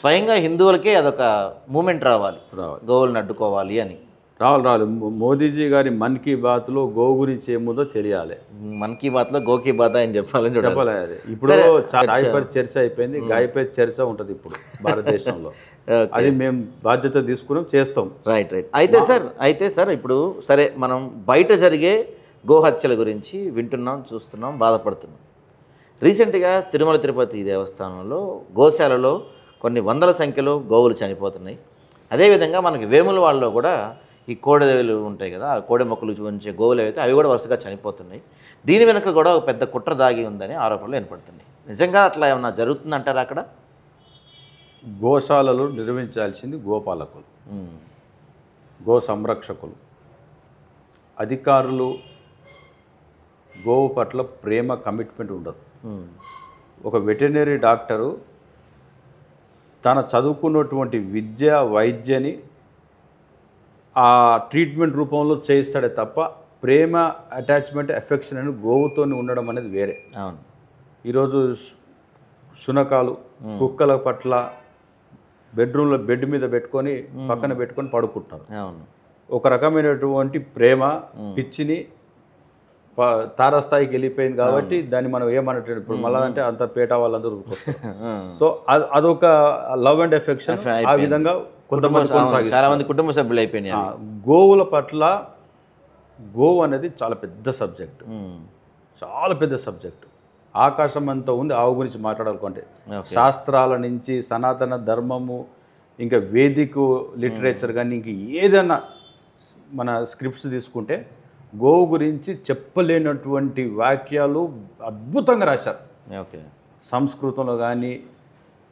[SPEAKER 1] స్వయంగా హిందువులకే అదొక మూమెంట్ రావాలి, గోవులను అడ్డుకోవాలి అని.
[SPEAKER 2] రావాలి. మోదీజీ గారి మన్ కీ బాత్లో గోవు గురించి ఏముందో తెలియాలి.
[SPEAKER 1] మన్ కీ బాత్లో గోకి బాత్ అని చెప్పాలి.
[SPEAKER 2] ఇప్పుడు చాయ్పై చర్చ అయిపోయింది, గాయపై చర్చ ఉంటుంది ఇప్పుడు భారతదేశంలో. అది మేము బాధ్యత తీసుకున్నాం, చేస్తాం.
[SPEAKER 1] రైట్. అయితే సార్ ఇప్పుడు సరే, మనం బయట జరిగే గోహత్యల గురించి వింటున్నాం, చూస్తున్నాం, బాధపడుతున్నాం. రీసెంట్గా తిరుమల తిరుపతి దేవస్థానంలో గోశాలలో కొన్ని వందల సంఖ్యలో గోవులు చనిపోతున్నాయి. అదేవిధంగా మనకి వేముల వాళ్ళలో కూడా ఈ కోడెలు ఉంటాయి కదా, ఆ కోడె మొక్కలు ఉంచే గోవులు అయితే అవి కూడా వరుసగా చనిపోతున్నాయి. దీని వెనుక కూడా ఒక పెద్ద కుట్ర దాగి ఉందని ఆరోపణలు వినపడుతున్నాయి. నిజంగా అట్లా ఏమన్నా జరుగుతుందంటారా? అక్కడ
[SPEAKER 2] గోశాలలు నిర్వహించాల్సింది గోపాలకులు, గో సంరక్షకులు, అధికారులు. గోవు పట్ల ప్రేమ, కమిట్మెంట్ ఉండదు. ఒక వెటర్నరీ డాక్టరు తన చదువుకున్నటువంటి విద్య వైద్యని ఆ ట్రీట్మెంట్ రూపంలో చేయిస్తాడే తప్ప ప్రేమ అటాచ్మెంట్ ఎఫెక్షన్ అని గోవుతో ఉండడం అనేది వేరే.
[SPEAKER 1] అవును.
[SPEAKER 2] ఈరోజు శునకాలు కుక్కల పట్ల బెడ్రూమ్లో బెడ్ మీద పెట్టుకొని పక్కన పెట్టుకొని పడుకుంటున్నారు.
[SPEAKER 1] అవును.
[SPEAKER 2] ఒక రకమైనటువంటి ప్రేమ పిచ్చిని తారాస్థాయికి వెళ్ళిపోయింది కాబట్టి దాన్ని మనం ఏమన్నట్టు ఇప్పుడు మళ్ళా అంటే అంత పేట వాళ్ళందరూ సో అదొక లవ్ అండ్ ఎఫెక్షన్ ఆ విధంగా కొంతమంది
[SPEAKER 1] చాలా మంది కుటుంబ సభ్యులు అయిపోయినాయి.
[SPEAKER 2] గోవుల పట్ల గోవు అనేది చాలా పెద్ద సబ్జెక్ట్, చాలా పెద్ద సబ్జెక్ట్. ఆకాశం అంతా ఉంది ఆవు గురించి మాట్లాడాలనుకుంటే. శాస్త్రాల నుంచి సనాతన ధర్మము ఇంకా వేదిక లిటరేచర్ కానీ ఇంక ఏదైనా మన స్క్రిప్ట్స్ తీసుకుంటే గోవు గురించి చెప్పలేనటువంటి వాక్యాలు అద్భుతంగా రాశారు.
[SPEAKER 1] ఓకే.
[SPEAKER 2] సంస్కృతంలో కానీ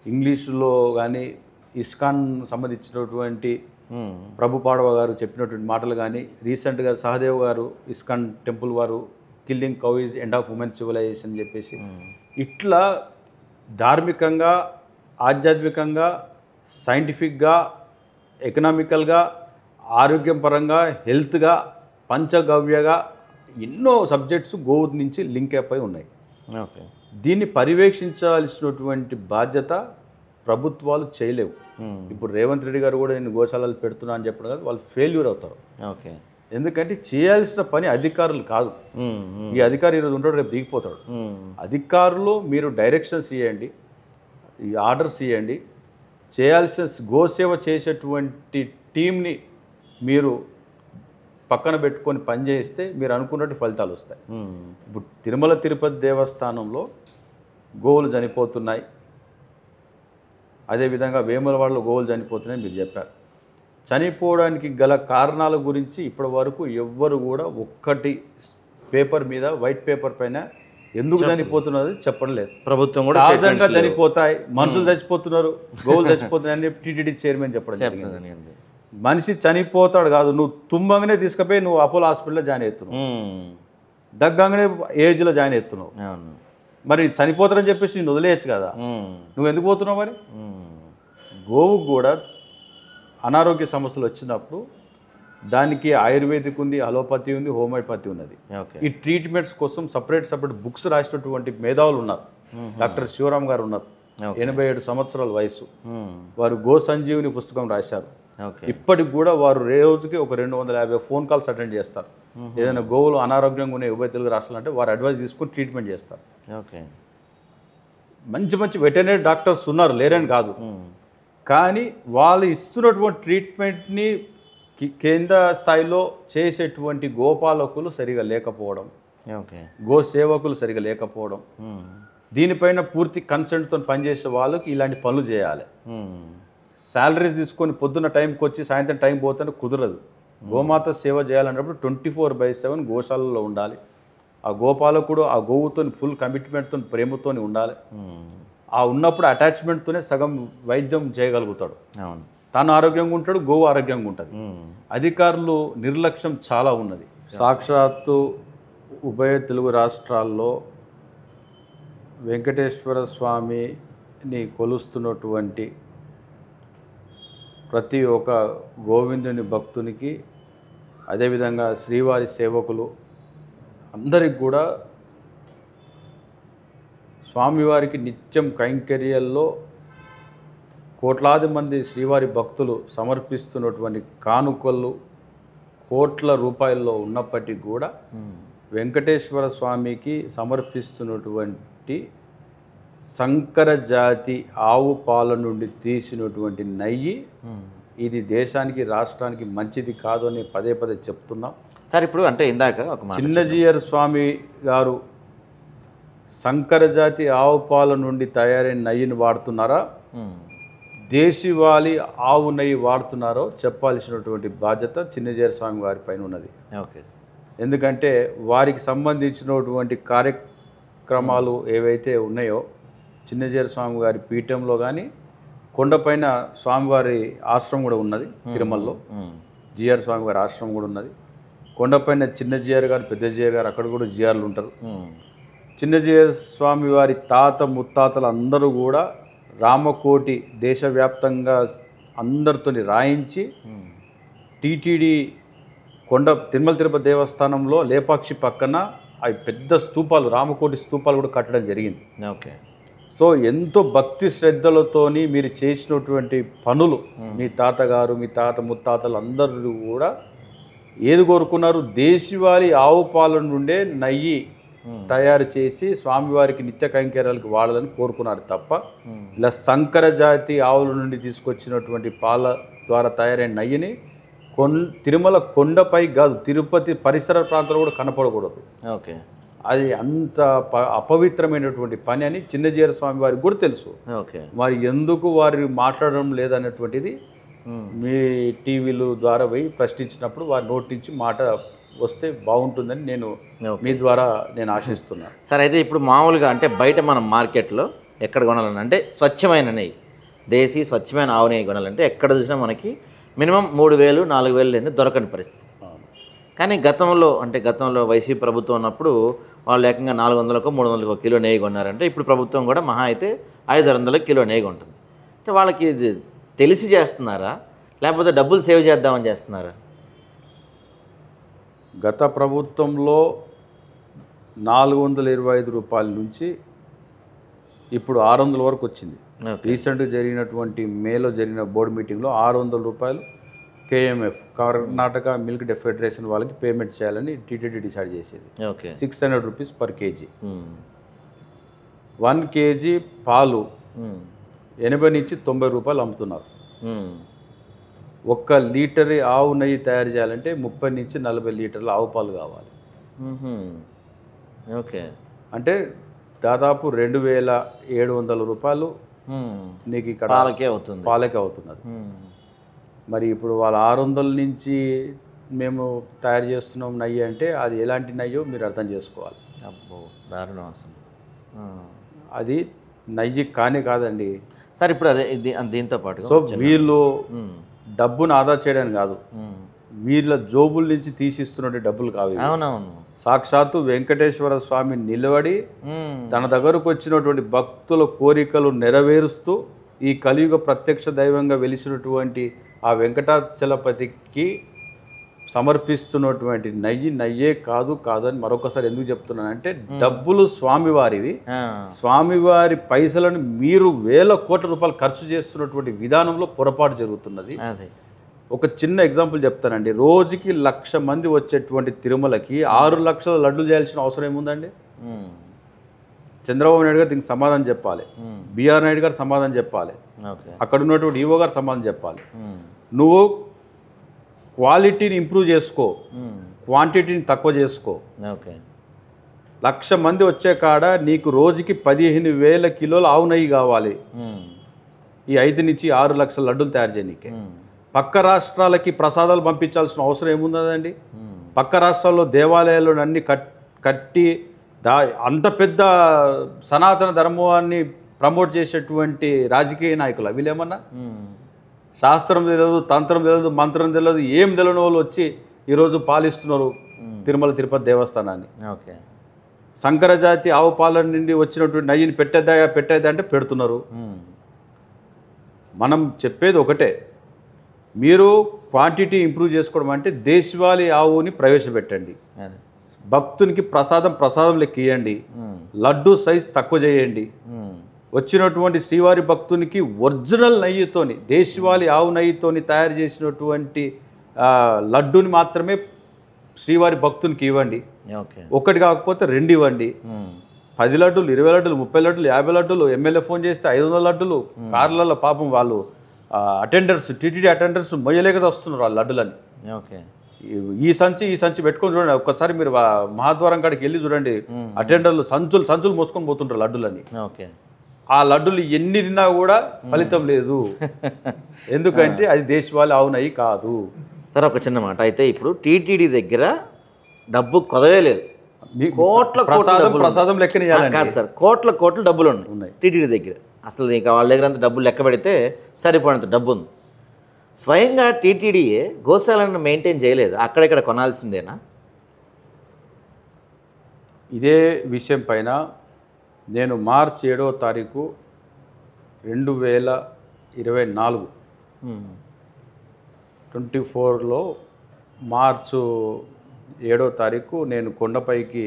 [SPEAKER 2] ఇంగ్లీషులో కానీ ఇస్కాన్ సంబంధించినటువంటి ప్రభుపాడవ గారు చెప్పినటువంటి మాటలు కానీ రీసెంట్గా సహదేవ్ గారు ఇస్కాన్ టెంపుల్ వారు killing cow is end of women civilisation అని చెప్పేసి ఇట్లా ధార్మికంగా ఆధ్యాత్మికంగా సైంటిఫిక్గా ఎకనామికల్గా ఆరోగ్యం పరంగా హెల్త్గా పంచగవ్యగా ఎన్నో సబ్జెక్ట్స్ గోవు నుంచి లింక్ అయిపోయి ఉన్నాయి.
[SPEAKER 1] ఓకే.
[SPEAKER 2] దీన్ని పర్యవేక్షించాల్సినటువంటి బాధ్యత ప్రభుత్వాలు చేయలేవు. ఇప్పుడు రేవంత్ రెడ్డి గారు కూడా నేను గోశాలలు పెడుతున్నా అని చెప్పడం కాదు, వాళ్ళు ఫెయిల్యూర్ అవుతారు.
[SPEAKER 1] ఓకే.
[SPEAKER 2] ఎందుకంటే చేయాల్సిన పని అధికారులు కాదు. ఈ అధికారి ఈరోజు ఉంటాడు, రేపు దిగిపోతాడు. అధికారులు మీరు డైరెక్షన్స్ ఇవ్వండి, ఈ ఆర్డర్స్ ఇవ్వండి, చేయాల్సిన గోసేవ చేసేటువంటి టీంని మీరు పక్కన పెట్టుకొని పనిచేస్తే మీరు అనుకున్నట్టు ఫలితాలు వస్తాయి. ఇప్పుడు తిరుమల తిరుపతి దేవస్థానంలో గోవులు చనిపోతున్నాయి, అదేవిధంగా వేములవాడలో గోవులు చనిపోతున్నాయి మీరు చెప్పారు. చనిపోవడానికి గల కారణాల గురించి ఇప్పటి వరకు ఎవ్వరు కూడా ఒక్కటి పేపర్ మీద వైట్ పేపర్ పైన ఎందుకు చనిపోతున్నది చెప్పడం లేదు. ప్రభుత్వం కూడా సహజంగా చనిపోతాయి, మనుషులు చచ్చిపోతున్నారు, గోవులు చచ్చిపోతున్నాయి అని టీటీడీ చైర్మన్ చెప్పడం జరిగింది. మనిషి చనిపోతాడు కాదు, నువ్వు తుమ్మంగానే తీసుకుపోయి నువ్వు అపోలో హాస్పిటల్లో జాయిన్ అవుతున్నావు, దగ్గంగానే ఏజ్లో జాయిన్ అవుతున్నావు. మరి చనిపోతారని చెప్పేసి నేను వదిలేయచ్చు కదా, నువ్వు ఎందుకు పోతున్నావు? మరి గోవుకు కూడా అనారోగ్య సమస్యలు వచ్చినప్పుడు దానికి ఆయుర్వేదిక్ ఉంది, అలోపతి ఉంది, హోమియోపతి ఉన్నది. ఈ ట్రీట్మెంట్స్ కోసం సపరేట్ బుక్స్ రాసినటువంటి మేధావులు ఉన్నారు. డాక్టర్ శివరామ్ గారు ఉన్నారు, 87 సంవత్సరాల వయసు. వారు గో సంజీవిని పుస్తకం రాశారు. ఇప్పటికి కూడా వారు రోజుకి ఒక 250 ఫోన్ కాల్స్ అటెండ్ చేస్తారు. ఏదైనా గోవులు అనారోగ్యంగా ఉన్నాయి ఉభయ తెలుగు రాష్ట్రాలు అంటే వారు అడ్వైస్ తీసుకొని ట్రీట్మెంట్ చేస్తారు.
[SPEAKER 1] ఓకే.
[SPEAKER 2] మంచి మంచి వెటర్నరీ డాక్టర్స్ ఉన్నారు, లేరని కాదు. కానీ వాళ్ళు ఇస్తున్నటువంటి ట్రీట్మెంట్ని కేంద్ర స్థాయిలో చేసేటువంటి గోపాలకులు సరిగా లేకపోవడం, గో సేవకులు సరిగా లేకపోవడం, దీనిపైన పూర్తి కన్సెంట్తో పనిచేసే వాళ్ళకి ఇలాంటి పనులు చేయాలి. శాలరీస్ తీసుకొని పొద్దున్న టైంకి వచ్చి సాయంత్రం టైం పోతే కుదరదు. గోమాత సేవ చేయాలన్నప్పుడు 24/7 గోశాలలో ఉండాలి. ఆ గోపాలకుడు ఆ గోవుతో ఫుల్ కమిట్మెంట్తో ప్రేమతో ఉండాలి. ఆ ఉన్నప్పుడు అటాచ్మెంట్తోనే సగం వైద్యం చేయగలుగుతాడు. తాను ఆరోగ్యంగా ఉంటాడు, గోవు ఆరోగ్యంగా ఉంటుంది. అధికారులు నిర్లక్ష్యం చాలా ఉన్నది. సాక్షాత్తు ఉభయ తెలుగు రాష్ట్రాల్లో వెంకటేశ్వర స్వామిని కొలుస్తున్నటువంటి ప్రతి ఒక్క గోవిందుని భక్తునికి, అదేవిధంగా శ్రీవారి సేవకులు అందరికి కూడా స్వామివారికి నిత్యం కైంకర్యాల్లో కోట్లాది మంది శ్రీవారి భక్తులు సమర్పిస్తున్నటువంటి కానుకలు కోట్ల రూపాయల్లో ఉన్నప్పటికీ కూడా వెంకటేశ్వర స్వామికి సమర్పిస్తున్నటువంటి సంకర జాతి ఆవు పాల నుండి తీసినటువంటి నెయ్యి ఇది దేశానికి రాష్ట్రానికి మంచిది కాదు అని పదే పదే చెప్తున్నాం
[SPEAKER 1] సార్. ఇప్పుడు అంటే ఇందాక ఒక
[SPEAKER 2] చిన్నజీయర్ స్వామి గారు సంకర జాతి ఆవు పాల నుండి తయారైన నెయ్యిని వాడుతున్నారా, దేశీవాలి ఆవు నెయ్యి వాడుతున్నారో చెప్పాల్సినటువంటి బాధ్యత చిన్నజీయర్ స్వామి గారి పైన ఉన్నది.
[SPEAKER 1] ఓకే.
[SPEAKER 2] ఎందుకంటే వారికి సంబంధించినటువంటి కార్యక్రమాలు ఏవైతే ఉన్నాయో చిన్నజీయర్ స్వామి గారి పీఠంలో కానీ కొండపైన స్వామివారి ఆశ్రమం కూడా ఉన్నది. తిరుమలలో జిఆర్ స్వామి గారి ఆశ్రమం కూడా ఉన్నది. కొండపైన చిన్న జిఆర్ గారు, పెద్ద జిఆర్ గారు, అక్కడ కూడా జిఆర్లు ఉంటారు. చిన్నజీయర్ స్వామి వారి తాత ముత్తాతలు అందరూ కూడా రామకోటి దేశవ్యాప్తంగా అందరితోని రాయించి టీటీడీ తిరుమల తిరుపతి దేవస్థానంలో లేపాక్షి పక్కన అవి పెద్ద స్తూపాలు రామకోటి స్తూపాలు కూడా కట్టడం జరిగింది.
[SPEAKER 1] ఓకే.
[SPEAKER 2] సో ఎంతో భక్తి శ్రద్ధలతోని మీరు చేసినటువంటి పనులు మీ తాతగారు మీ తాత ముత్తాతలు అందరూ కూడా ఏది కోరుకున్నారు? దేశవాళీ ఆవు పాల నుండే నెయ్యి తయారు చేసి స్వామివారికి నిత్య కైంకర్యాలకు వాడాలని కోరుకున్నారు తప్ప ఇలా సంకర జాతి ఆవుల నుండి తీసుకొచ్చినటువంటి పాల ద్వారా తయారైన నెయ్యిని తిరుమల కొండపై కాదు, తిరుపతి పరిసర ప్రాంతాలు కూడా కనపడకూడదు.
[SPEAKER 1] ఓకే.
[SPEAKER 2] అది అంత అపవిత్రమైనటువంటి పని అని చిన్నజీయర్ స్వామి వారికి కూడా తెలుసు.
[SPEAKER 1] ఓకే.
[SPEAKER 2] మరి ఎందుకు వారు మాట్లాడడం లేదన్నటువంటిది మీ టీవీలు ద్వారా పోయి ప్రశ్నించినప్పుడు వారి నోటి నుంచి మాట వస్తే బాగుంటుందని నేను మీ ద్వారా నేను ఆశిస్తున్నాను.
[SPEAKER 1] సరే, అయితే ఇప్పుడు మామూలుగా అంటే బయట మనం మార్కెట్లో ఎక్కడ కొనాలని అంటే స్వచ్ఛమైన నెయ్యి, దేశీ స్వచ్ఛమైన ఆవు నెయ్యి కొనాలంటే ఎక్కడ చూసినా మనకి మినిమం 3,000 4,000 లేని దొరకని పరిస్థితి. కానీ గతంలో వైసీపీ ప్రభుత్వం ఉన్నప్పుడు వాళ్ళు ఏకంగా 400కో 300కో కిలో నెయ్యి కొన్నారంటే ఇప్పుడు ప్రభుత్వం కూడా మహా అయితే 500 కిలో నెయ్యి ఉంటుంది. అంటే వాళ్ళకి ఇది తెలిసి చేస్తున్నారా లేకపోతే డబ్బులు సేవ్ చేద్దామని చేస్తున్నారా?
[SPEAKER 2] గత ప్రభుత్వంలో 425 రూపాయల నుంచి ఇప్పుడు 600 వరకు వచ్చింది. రీసెంట్గా జరిగినటువంటి మేలో జరిగిన బోర్డు మీటింగ్లో 600 రూపాయలు కేఎంఎఫ్ కర్ణాటక మిల్క్ ఫెడరేషన్ వాళ్ళకి పేమెంట్ చేయాలని టీటీడీ డిసైడ్ చేసేది. 600 రూపీస్ పర్ కేజీ. 1 కేజీ పాలు 80 నుంచి 90 రూపాయలు అమ్ముతున్నారు. 1 లీటర్ ఆవు నెయ్యి తయారు చేయాలంటే 30 నుంచి 40 లీటర్ల ఆవు పాలు కావాలి.
[SPEAKER 1] ఓకే.
[SPEAKER 2] అంటే దాదాపు 2,700 రూపాయలు నీకు ఇక్కడ పాలకే అవుతున్నది. మరి ఇప్పుడు వాళ్ళ 600 నుంచి మేము తయారు చేస్తున్నాం నెయ్యి అంటే అది ఎలాంటి నెయ్యో మీరు అర్థం చేసుకోవాలి.
[SPEAKER 1] అబ్బో, దారుణం అసలు.
[SPEAKER 2] అది నెయ్యి కాదండి.
[SPEAKER 1] సరే, ఇప్పుడు అదే దీంతో పాటు
[SPEAKER 2] సో వీళ్ళు డబ్బును ఆదా చేయడానికి కాదు, వీళ్ళ జోబుల నుంచి తీసిస్తున్న డబ్బులు కావు.
[SPEAKER 1] అవునవును.
[SPEAKER 2] సాక్షాత్తు వెంకటేశ్వర స్వామి నిలబడి తన దగ్గరకు వచ్చినటువంటి భక్తుల కోరికలు నెరవేరుస్తూ ఈ కలియుగ ప్రత్యక్ష దైవంగా వెలిసినటువంటి ఆ వెంకటాచలపతికి సమర్పిస్తున్నటువంటి నెయ్యే కాదని మరొకసారి ఎందుకు చెప్తున్నానంటే డబ్బులు స్వామివారివి. స్వామివారి పైసలను మీరు 1,000 కోట్ల రూపాయలు ఖర్చు చేస్తున్నటువంటి విధానంలో పొరపాటు జరుగుతున్నది. ఒక చిన్న ఎగ్జాంపుల్ చెప్తానండి. రోజుకి 1,00,000 మంది వచ్చేటువంటి తిరుమలకి 6 లక్షల లడ్లు చేయాల్సిన అవసరం ఏముందండి? చంద్రబాబు నాయుడు గారు దీనికి సమాధానం చెప్పాలి, బిఆర్ నాయుడు గారు సమాధానం చెప్పాలి, అక్కడ ఉన్నటువంటి ఈవో గారు సమాధానం చెప్పాలి. నువ్వు క్వాలిటీని ఇంప్రూవ్ చేసుకో, క్వాంటిటీని తక్కువ చేసుకో. 1,00,000 మంది వచ్చే కాడ నీకు రోజుకి 15,000 కిలోల ఆవు నెయ్యి కావాలి. ఈ 5 నుంచి 6 లక్షల లడ్డులు తయారు చేయనీకే. పక్క రాష్ట్రాలకి ప్రసాదాలు పంపించాల్సిన అవసరం ఏముందండి? పక్క రాష్ట్రాల్లో దేవాలయాలు అన్ని కట్టి అంత పెద్ద సనాతన ధర్మాన్ని ప్రమోట్ చేసేటువంటి రాజకీయ నాయకులు వీళ్ళేమన్నా శాస్త్రం తెలియదు, తంత్రం తెలియదు, మంత్రం తెలియదు, ఏం తెలియని వాళ్ళు వచ్చి ఈరోజు పాలిస్తున్నారు తిరుమల తిరుపతి దేవస్థానాన్ని. సంకరజాతి ఆవు పాలన నుండి వచ్చినటువంటి నెయ్యిని పెట్టేదా అంటే పెడుతున్నారు. మనం చెప్పేది ఒకటే, మీరు క్వాంటిటీ ఇంప్రూవ్ చేసుకోవడం అంటే దేశవాళీ ఆవుని ప్రవేశపెట్టండి, భక్తునికి ప్రసాదం లెక్క ఇవ్వండి, లడ్డు సైజ్ తక్కువ చేయండి, వచ్చినటువంటి శ్రీవారి భక్తునికి ఒరిజినల్ నెయ్యితోని దేశవాళీ ఆవు నెయ్యితోని తయారు చేసినటువంటి లడ్డుని మాత్రమే శ్రీవారి భక్తునికి ఇవ్వండి. ఒకటి కాకపోతే 2 ఇవ్వండి. 10 లడ్డులు, 20 లడ్డులు, 30 లడ్డులు, 50 లడ్డులు, ఎమ్మెల్యే ఫోన్ చేస్తే 500 లడ్డులు కార్లలో పాపం వాళ్ళు అటెండర్స్ టీటీడీ అటెండర్స్ మొయ్యలేక వస్తున్నారు వాళ్ళ లడ్డులని. ఈ సంచి పెట్టుకొని చూడండి ఒక్కసారి, మీరు మహాద్వారం కాడికి వెళ్ళి చూడండి, అటెండర్లు సంచులు మోసుకొని పోతుంటారు లడ్డులని. ఆ లడ్డులు ఎన్ని తిన్నా కూడా ఫలితం లేదు. ఎందుకంటే అది దేశవాళీ ఆవు నెయ్యి కాదు.
[SPEAKER 1] సరే, ఒక చిన్న మాట. అయితే ఇప్పుడు టీటీడీ దగ్గర డబ్బు కొదవే లేదు,
[SPEAKER 2] ప్రసాదం లెక్కన
[SPEAKER 1] కాదు సార్, కోట్ల డబ్బులు ఉన్నాయి టీటీడీ దగ్గర. అసలు ఇంకా వాళ్ళ దగ్గర అంత డబ్బులు లెక్క పెడితే సరిపోయినంత డబ్బు ఉంది. స్వయంగా టీటీడీయే గోశాలను మెయింటైన్ చేయలేదు, అక్కడెక్కడ కొనాల్సిందేనా?
[SPEAKER 2] ఇదే విషయం పైన నేను మార్చ్ 7వ తారీఖు 2024 24లో మార్చు 7వ తారీఖు నేను కొండపైకి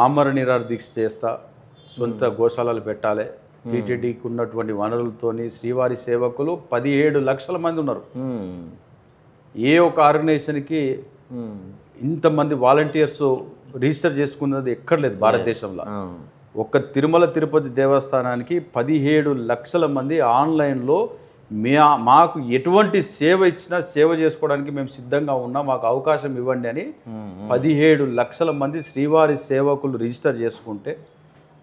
[SPEAKER 2] ఆమర నిరాహార దీక్ష చేస్తా, సొంత గోశాలలు పెట్టాలి, టీటీడీకి ఉన్నటువంటి వనరులతోని శ్రీవారి సేవకులు 17 లక్షల మంది ఉన్నారు. ఏ ఒక ఆర్గనైజేషన్కి ఇంతమంది వాలంటీర్స్ రిజిస్టర్ చేసుకున్నది ఎక్కడ లేదు భారతదేశంలో. ఒక్క తిరుమల తిరుపతి దేవస్థానానికి 17 లక్షల మంది ఆన్లైన్లో మాకు ఎటువంటి సేవ ఇచ్చినా సేవ చేసుకోవడానికి మేము సిద్ధంగా ఉన్నాం, మాకు అవకాశం ఇవ్వండి అని 17 లక్షల మంది శ్రీవారి సేవకులు రిజిస్టర్ చేసుకుంటే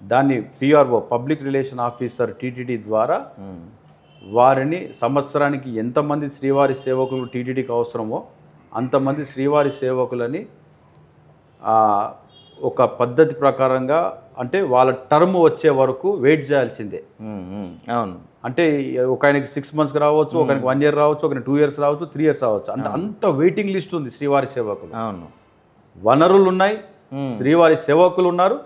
[SPEAKER 2] దాన్ని PRO public relation officer TTD ద్వారా వారిని సంవత్సరానికి ఎంతమంది శ్రీవారి సేవకులు టీటీడీకి అవసరమో అంతమంది శ్రీవారి సేవకులని ఒక పద్ధతి ప్రకారంగా, అంటే వాళ్ళ టర్మ్ వచ్చే వరకు వెయిట్ చేయాల్సిందే.
[SPEAKER 1] అవును,
[SPEAKER 2] అంటే ఒక ఆయనకి 6 months రావచ్చు, ఒకరికి 1 year రావచ్చు, ఒకరికి 2 years రావచ్చు, 3 years రావచ్చు. అంటే అంత వెయిటింగ్ లిస్ట్ ఉంది శ్రీవారి సేవకులు.
[SPEAKER 1] అవును,
[SPEAKER 2] వనరులు ఉన్నాయి, శ్రీవారి సేవకులు ఉన్నారు.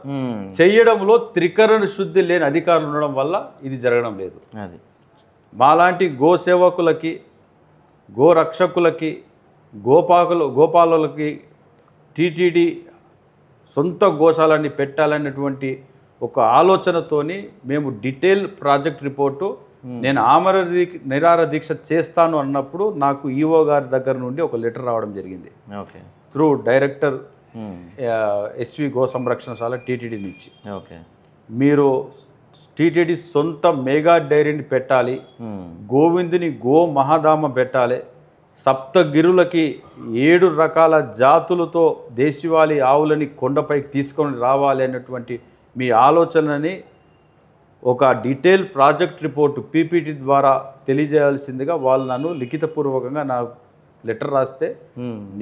[SPEAKER 2] చెయ్యడంలో త్రికరణ శుద్ధి లేని అధికారులు ఉండడం వల్ల ఇది జరగడం లేదు.
[SPEAKER 1] అది
[SPEAKER 2] మాలాంటి గో సేవకులకి, గో రక్షకులకి, గోపాలకి టీటీడీ సొంత గోశాలని పెట్టాలనేటువంటి ఒక ఆలోచనతోని మేము డీటెయిల్ ప్రాజెక్ట్ రిపోర్టు నేను నిరాహార దీక్ష చేస్తాను అన్నప్పుడు నాకు ఈఓ గారి దగ్గర నుండి ఒక లెటర్ రావడం జరిగింది.
[SPEAKER 1] Okay,
[SPEAKER 2] through director SV Go Samrakshanashala TTD నుంచి.
[SPEAKER 1] ఓకే,
[SPEAKER 2] మీరు టీటీడీ సొంత మెగా డైరీని పెట్టాలి, గోవిందుని గో మహాధామ పెట్టాలి, సప్తగిరులకి 7 రకాల జాతులతో దేశవాళీ ఆవులని కొండపైకి తీసుకొని రావాలి అన్నటువంటి మీ ఆలోచనని ఒక డీటెయిల్ ప్రాజెక్ట్ రిపోర్టు పీపీటీ ద్వారా తెలియజేయాల్సిందిగా వాళ్ళు నన్ను లిఖితపూర్వకంగా నా లెటర్ రాస్తే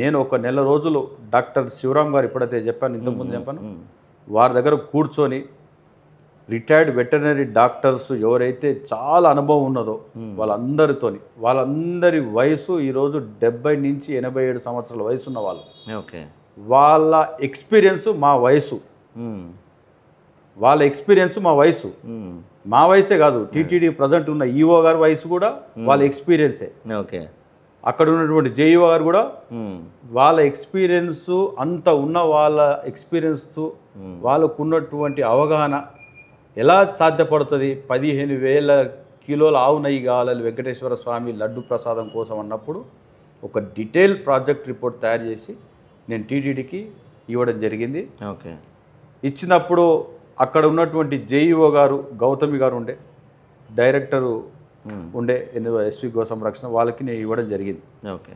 [SPEAKER 2] నేను ఒక నెల రోజులు డాక్టర్ శివరామ్ గారు ఎప్పుడైతే చెప్పాను, ఇంతకుముందు చెప్పాను, వారి దగ్గర కూర్చొని రిటైర్డ్ వెటర్నరీ డాక్టర్స్ ఎవరైతే చాలా అనుభవం ఉన్నదో వాళ్ళందరి వయసు ఈరోజు 70 నుంచి 87 సంవత్సరాల వయసు ఉన్న వాళ్ళు.
[SPEAKER 1] ఓకే,
[SPEAKER 2] వాళ్ళ ఎక్స్పీరియన్స్ మా వయసు, మా వయసే కాదు, టీటీడీ ప్రజెంట్ ఉన్న ఈఓ గారి వయసు కూడా వాళ్ళ ఎక్స్పీరియన్సే.
[SPEAKER 1] ఓకే,
[SPEAKER 2] అక్కడ ఉన్నటువంటి జేఈఓ గారు కూడా వాళ్ళ ఎక్స్పీరియన్స్ అంత ఉన్న వాళ్ళ ఎక్స్పీరియన్స్ వాళ్ళకు ఉన్నటువంటి అవగాహన ఎలా సాధ్యపడుతుంది. 15,000 కిలోల ఆవు నెయ్యి కావాలి వెంకటేశ్వర స్వామి లడ్డు ప్రసాదం కోసం అన్నప్పుడు ఒక డీటెయిల్ ప్రాజెక్ట్ రిపోర్ట్ తయారు చేసి నేను టీటీడీకి ఇవ్వడం జరిగింది.
[SPEAKER 1] ఓకే,
[SPEAKER 2] ఇచ్చినప్పుడు అక్కడ ఉన్నటువంటి జేఈఓ గారు గౌతమి గారు ఉండే, డైరెక్టరు ఉండే ఎస్వి గో సంరక్షణ, వాళ్ళకి నేను ఇవ్వడం జరిగింది.
[SPEAKER 1] ఓకే,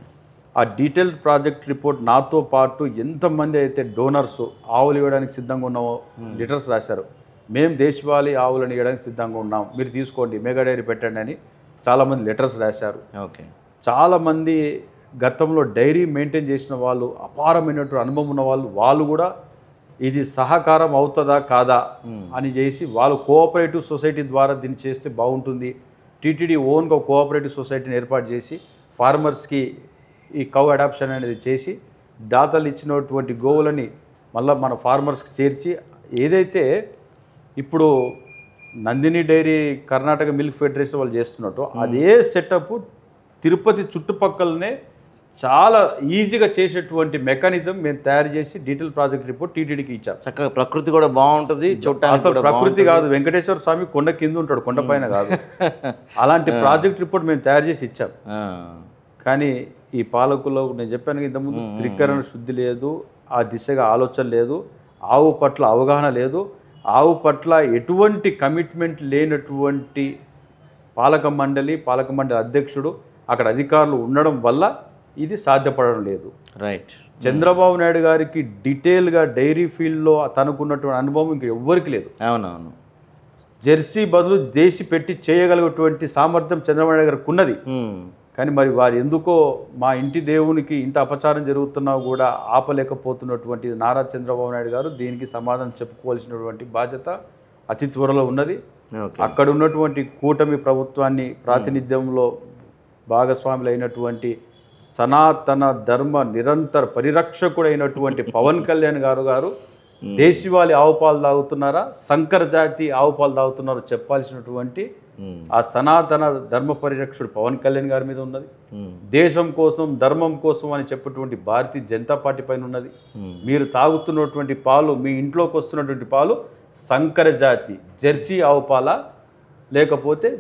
[SPEAKER 2] ఆ డీటెయిల్ ప్రాజెక్ట్ రిపోర్ట్ నాతో పాటు ఎంతమంది అయితే డోనర్స్ ఆవులు ఇవ్వడానికి సిద్ధంగా ఉన్నామో లెటర్స్ రాశారు. మేము దేశవాళీ ఆవులను ఇవ్వడానికి సిద్ధంగా ఉన్నాం, మీరు తీసుకోండి, మెగా డైరీ పెట్టండి అని చాలామంది లెటర్స్ రాశారు.
[SPEAKER 1] ఓకే,
[SPEAKER 2] చాలామంది గతంలో డైరీ మెయింటైన్ చేసిన వాళ్ళు, అపారమైనటువంటి అనుభవం ఉన్న వాళ్ళు కూడా ఇది సహకారం అవుతుందా కాదా అని చేసి వాళ్ళు కోఆపరేటివ్ సొసైటీ ద్వారా దీన్ని చేస్తే బాగుంటుంది, టీటీడీ ఓన్గా కోఆపరేటివ్ సొసైటీని ఏర్పాటు చేసి ఫార్మర్స్కి ఈ కౌ అడాప్షన్ అనేది చేసి దాతలు ఇచ్చినటువంటి గోవులని మళ్ళీ మన ఫార్మర్స్కి చేర్చి, ఏదైతే ఇప్పుడు Nandini dairy Karnataka milk federation వాళ్ళు చేస్తున్నట్టు అదే సెటప్ తిరుపతి చుట్టుపక్కలనే చాలా ఈజీగా చేసేటువంటి మెకానిజం మేము తయారు చేసి డీటెయిల్ ప్రాజెక్ట్ రిపోర్ట్ టీటీడీకి ఇచ్చాం.
[SPEAKER 1] చక్కగా ప్రకృతి కూడా బాగుంటుంది, చూడటానికి
[SPEAKER 2] అసలు ప్రకృతి కాదు, వెంకటేశ్వర స్వామి కొండ కింద ఉంటాడు, కొండ పైన కాదు. అలాంటి ప్రాజెక్ట్ రిపోర్ట్ మేము తయారు చేసి ఇచ్చాం. కానీ ఈ పాలకుల్లో నేను చెప్పాను ఇంతకుముందు, త్రికరణ శుద్ధి లేదు, ఆ దిశగా ఆలోచన లేదు, ఆవు పట్ల అవగాహన లేదు, ఆవు పట్ల ఎటువంటి కమిట్మెంట్ లేనటువంటి పాలక మండలి అధ్యక్షుడు, అక్కడ అధికారులు ఉండడం వల్ల ఇది సాధ్యపడడం లేదు.
[SPEAKER 1] రైట్.
[SPEAKER 2] చంద్రబాబు నాయుడు గారికి డీటెయిల్గా డైరీ ఫీల్డ్లో తనకున్నటువంటి అనుభవం ఇంక ఎవ్వరికి లేదు.
[SPEAKER 1] అవునవును,
[SPEAKER 2] జెర్సీ బదులు దేశీ పెట్టి చేయగలిగేటువంటి సామర్థ్యం చంద్రబాబు నాయుడు గారికి ఉన్నది. కానీ మరి వారు ఎందుకో మా ఇంటి దేవునికి ఇంత అపచారం జరుగుతున్నా కూడా ఆపలేకపోతున్నటువంటి నారా చంద్రబాబు నాయుడు గారు దీనికి సమాధానం చెప్పుకోవాల్సినటువంటి బాధ్యత అతి త్వరలో ఉన్నది. అక్కడ ఉన్నటువంటి కూటమి ప్రభుత్వాన్ని ప్రాతినిధ్యంలో భాగస్వాములు అయినటువంటి సనాతన ధర్మ నిరంతర పరిరక్షకుడైనటువంటి పవన్ కళ్యాణ్ గారు దేశీవాళి ఆవు పాలు తాగుతున్నారా, సంకర జాతి ఆవు పాలు తాగుతున్నారో చెప్పాల్సినటువంటి ఆ సనాతన ధర్మ పరిరక్షకుడు పవన్ కళ్యాణ్ గారి మీద ఉన్నది. దేశం కోసం ధర్మం కోసం అని చెప్పేటువంటి భారతీయ జనతా పార్టీ పైన ఉన్నది. మీరు తాగుతున్నటువంటి పాలు, మీ ఇంట్లోకి వస్తున్నటువంటి పాలు సంకర జాతి జెర్సీ ఆవు పాల, లేకపోతే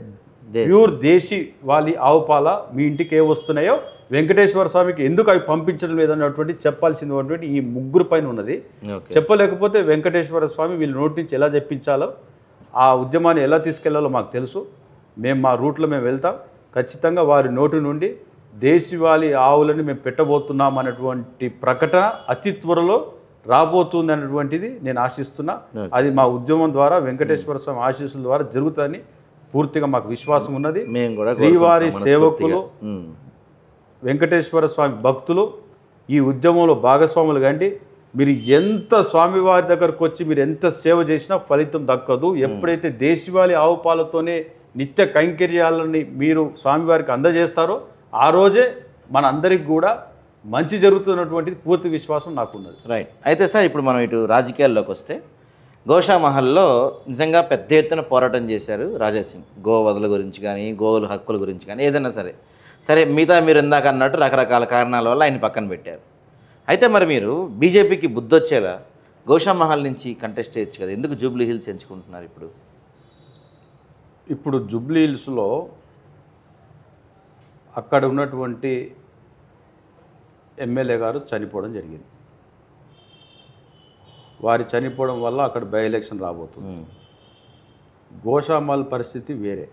[SPEAKER 2] ప్యూర్ దేశీ వాలి ఆవు పాల మీ ఇంటికి ఏ వస్తున్నాయో వెంకటేశ్వర స్వామికి ఎందుకు అవి పంపించడం లేదన్నటువంటి చెప్పాల్సినటువంటి ఈ ముగ్గురు పైన ఉన్నది. చెప్పలేకపోతే వెంకటేశ్వర స్వామి వీళ్ళ నోటి నుంచి ఎలా చెప్పించాలో, ఆ ఉద్యమాన్ని ఎలా తీసుకెళ్లాలో మాకు తెలుసు. మేము మా రూట్లో మేము వెళ్తాం. ఖచ్చితంగా వారి నోటి నుండి దేశీవాలి ఆవులని మేము పెట్టబోతున్నాం అన్నటువంటి ప్రకటన అతి త్వరలో రాబోతుంది అన్నటువంటిది నేను ఆశిస్తున్నా. అది మా ఉద్యమం ద్వారా వెంకటేశ్వర స్వామి ఆశీస్సుల ద్వారా జరుగుతుందని పూర్తిగా మాకు విశ్వాసం ఉన్నది. శ్రీవారి సేవకులు, వెంకటేశ్వర స్వామి భక్తులు ఈ ఉద్యమంలో భాగస్వాములు కండి. మీరు ఎంత స్వామివారి దగ్గరకు వచ్చి మీరు ఎంత సేవ చేసినా ఫలితం దక్కదు. ఎప్పుడైతే దేశీవాలి ఆవు పాలతోనే నిత్య కైంకర్యాలని మీరు స్వామివారికి అందజేస్తారో ఆ రోజే మన అందరికి కూడా మంచి జరుగుతున్నటువంటిది పూర్తి విశ్వాసం నాకున్నది.
[SPEAKER 1] రైట్. అయితే సార్ ఇప్పుడు మనం ఇటు రాజకీయాల్లోకి వస్తే గోషామహల్లో నిజంగా పెద్ద ఎత్తున పోరాటం చేశారు రాజాసింగ్. గో వదల గురించి కానీ, గోవుల హక్కుల గురించి కానీ ఏదైనా సరే మిగతా మీరు ఇందాక అన్నట్టు రకరకాల కారణాల వల్ల ఆయన పక్కన పెట్టారు. అయితే మరి మీరు బీజేపీకి బుద్ధి వచ్చేలా గోషామహల్ నుంచి కంటెస్ట్ చేయొచ్చు కదా, ఎందుకు జూబ్లీ హిల్స్ ఎంచుకుంటున్నారు?
[SPEAKER 2] ఇప్పుడు జూబ్లీ హిల్స్లో అక్కడ ఉన్నటువంటి ఎమ్మెల్యే గారు చనిపోవడం జరిగింది. వారి చనిపోవడం వల్ల అక్కడ బై ఎలక్షన్ రాబోతుంది. గోషామహల్ పరిస్థితి వేరే.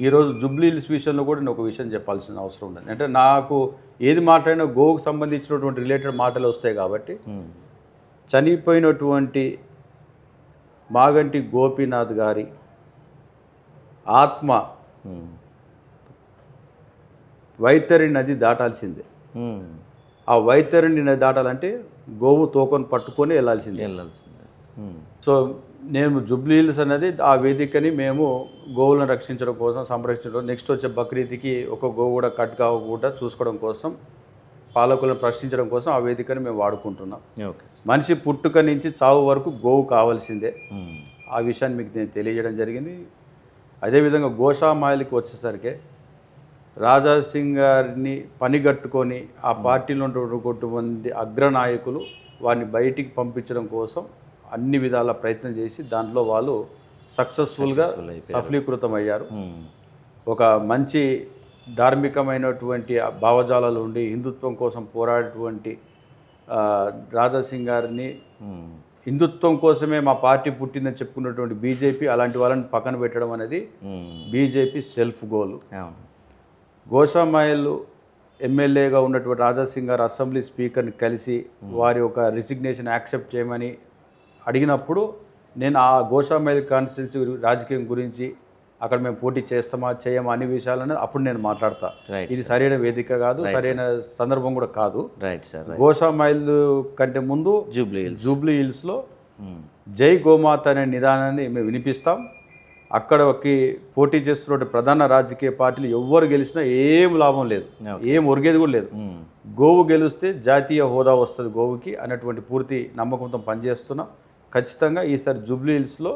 [SPEAKER 2] ఈరోజు జూబ్లీ హిల్స్ విషయంలో కూడా నేను ఒక విషయం చెప్పాల్సిన అవసరం ఉంది. అంటే నాకు ఏది మాట్లాడినా గోవుకు సంబంధించినటువంటి రిలేటెడ్ మాటలు వస్తాయి కాబట్టి, చనిపోయినటువంటి మాగంటి గోపీనాథ్ గారి ఆత్మ వైతరి నది దాటాల్సిందే. ఆ వైతరిని నది దాటాలంటే గోవు తోకను పట్టుకొని వెళ్ళాల్సిందే. సో నేను జూబ్లీ హిల్స్ అనేది ఆ వేదికని మేము గోవులను రక్షించడం కోసం, సంరక్షించడం, నెక్స్ట్ వచ్చే బక్రీద్కి ఒక గోవు కూడా కట్ కావకుండా చూసుకోవడం కోసం, పాలకులను ప్రశ్నించడం కోసం ఆ వేదికని మేము వాడుకుంటున్నాం. మనిషి పుట్టుక నుంచి చావు వరకు గోవు కావాల్సిందే. ఆ విషయాన్ని మీకు నేను తెలియజేయడం జరిగింది. అదేవిధంగా గోషామహల్కి వచ్చేసరికి రాజాసింగ్ గారిని పనిగట్టుకొని ఆ పార్టీలో ఉన్నటువంటి మంది అగ్రనాయకులు వారిని బయటికి పంపించడం కోసం అన్ని విధాల ప్రయత్నం చేసి దాంట్లో వాళ్ళు సక్సెస్ఫుల్గా సఫలీకృతం అయ్యారు. ఒక మంచి ధార్మికమైనటువంటి భావజాలాలు ఉండి హిందుత్వం కోసం పోరాడేటువంటి రాజాసింగ్ గారిని, హిందుత్వం కోసమే మా పార్టీ పుట్టిందని చెప్పుకున్నటువంటి బీజేపీ అలాంటి వాళ్ళని పక్కన పెట్టడం అనేది బీజేపీ సెల్ఫ్ గోల్. గోషామహల్ ఎమ్మెల్యేగా ఉన్నటువంటి రాజాసింగ్ గారు అసెంబ్లీ స్పీకర్ని కలిసి వారి ఒక రిసిగ్నేషన్ యాక్సెప్ట్ చేయమని అడిగినప్పుడు నేను ఆ గోషామహల్ కాన్స్టిట్యున్సీ రాజకీయం గురించి, అక్కడ మేము పోటీ చేస్తామా చేయమా అనే విషయాలను అప్పుడు నేను మాట్లాడతా. ఇది సరైన వేదిక కాదు, సరైన సందర్భం కూడా కాదు. గోషామహల్ కంటే ముందు జూబ్లీ హిల్స్లో జై గోమాత అనే నిదానాన్ని మేము వినిపిస్తాం. అక్కడకి పోటీ చేస్తున్న ప్రధాన రాజకీయ పార్టీలు ఎవ్వరు గెలిచినా ఏం లాభం లేదు, ఏం ఒరిగేది కూడా లేదు. గోవు గెలిస్తే జాతీయ హోదా వస్తుంది గోవుకి అన్నటువంటి పూర్తి నమ్మకంతో పనిచేస్తున్నాం. ఖచ్చితంగా ఈసారి జూబ్లీ హిల్స్లో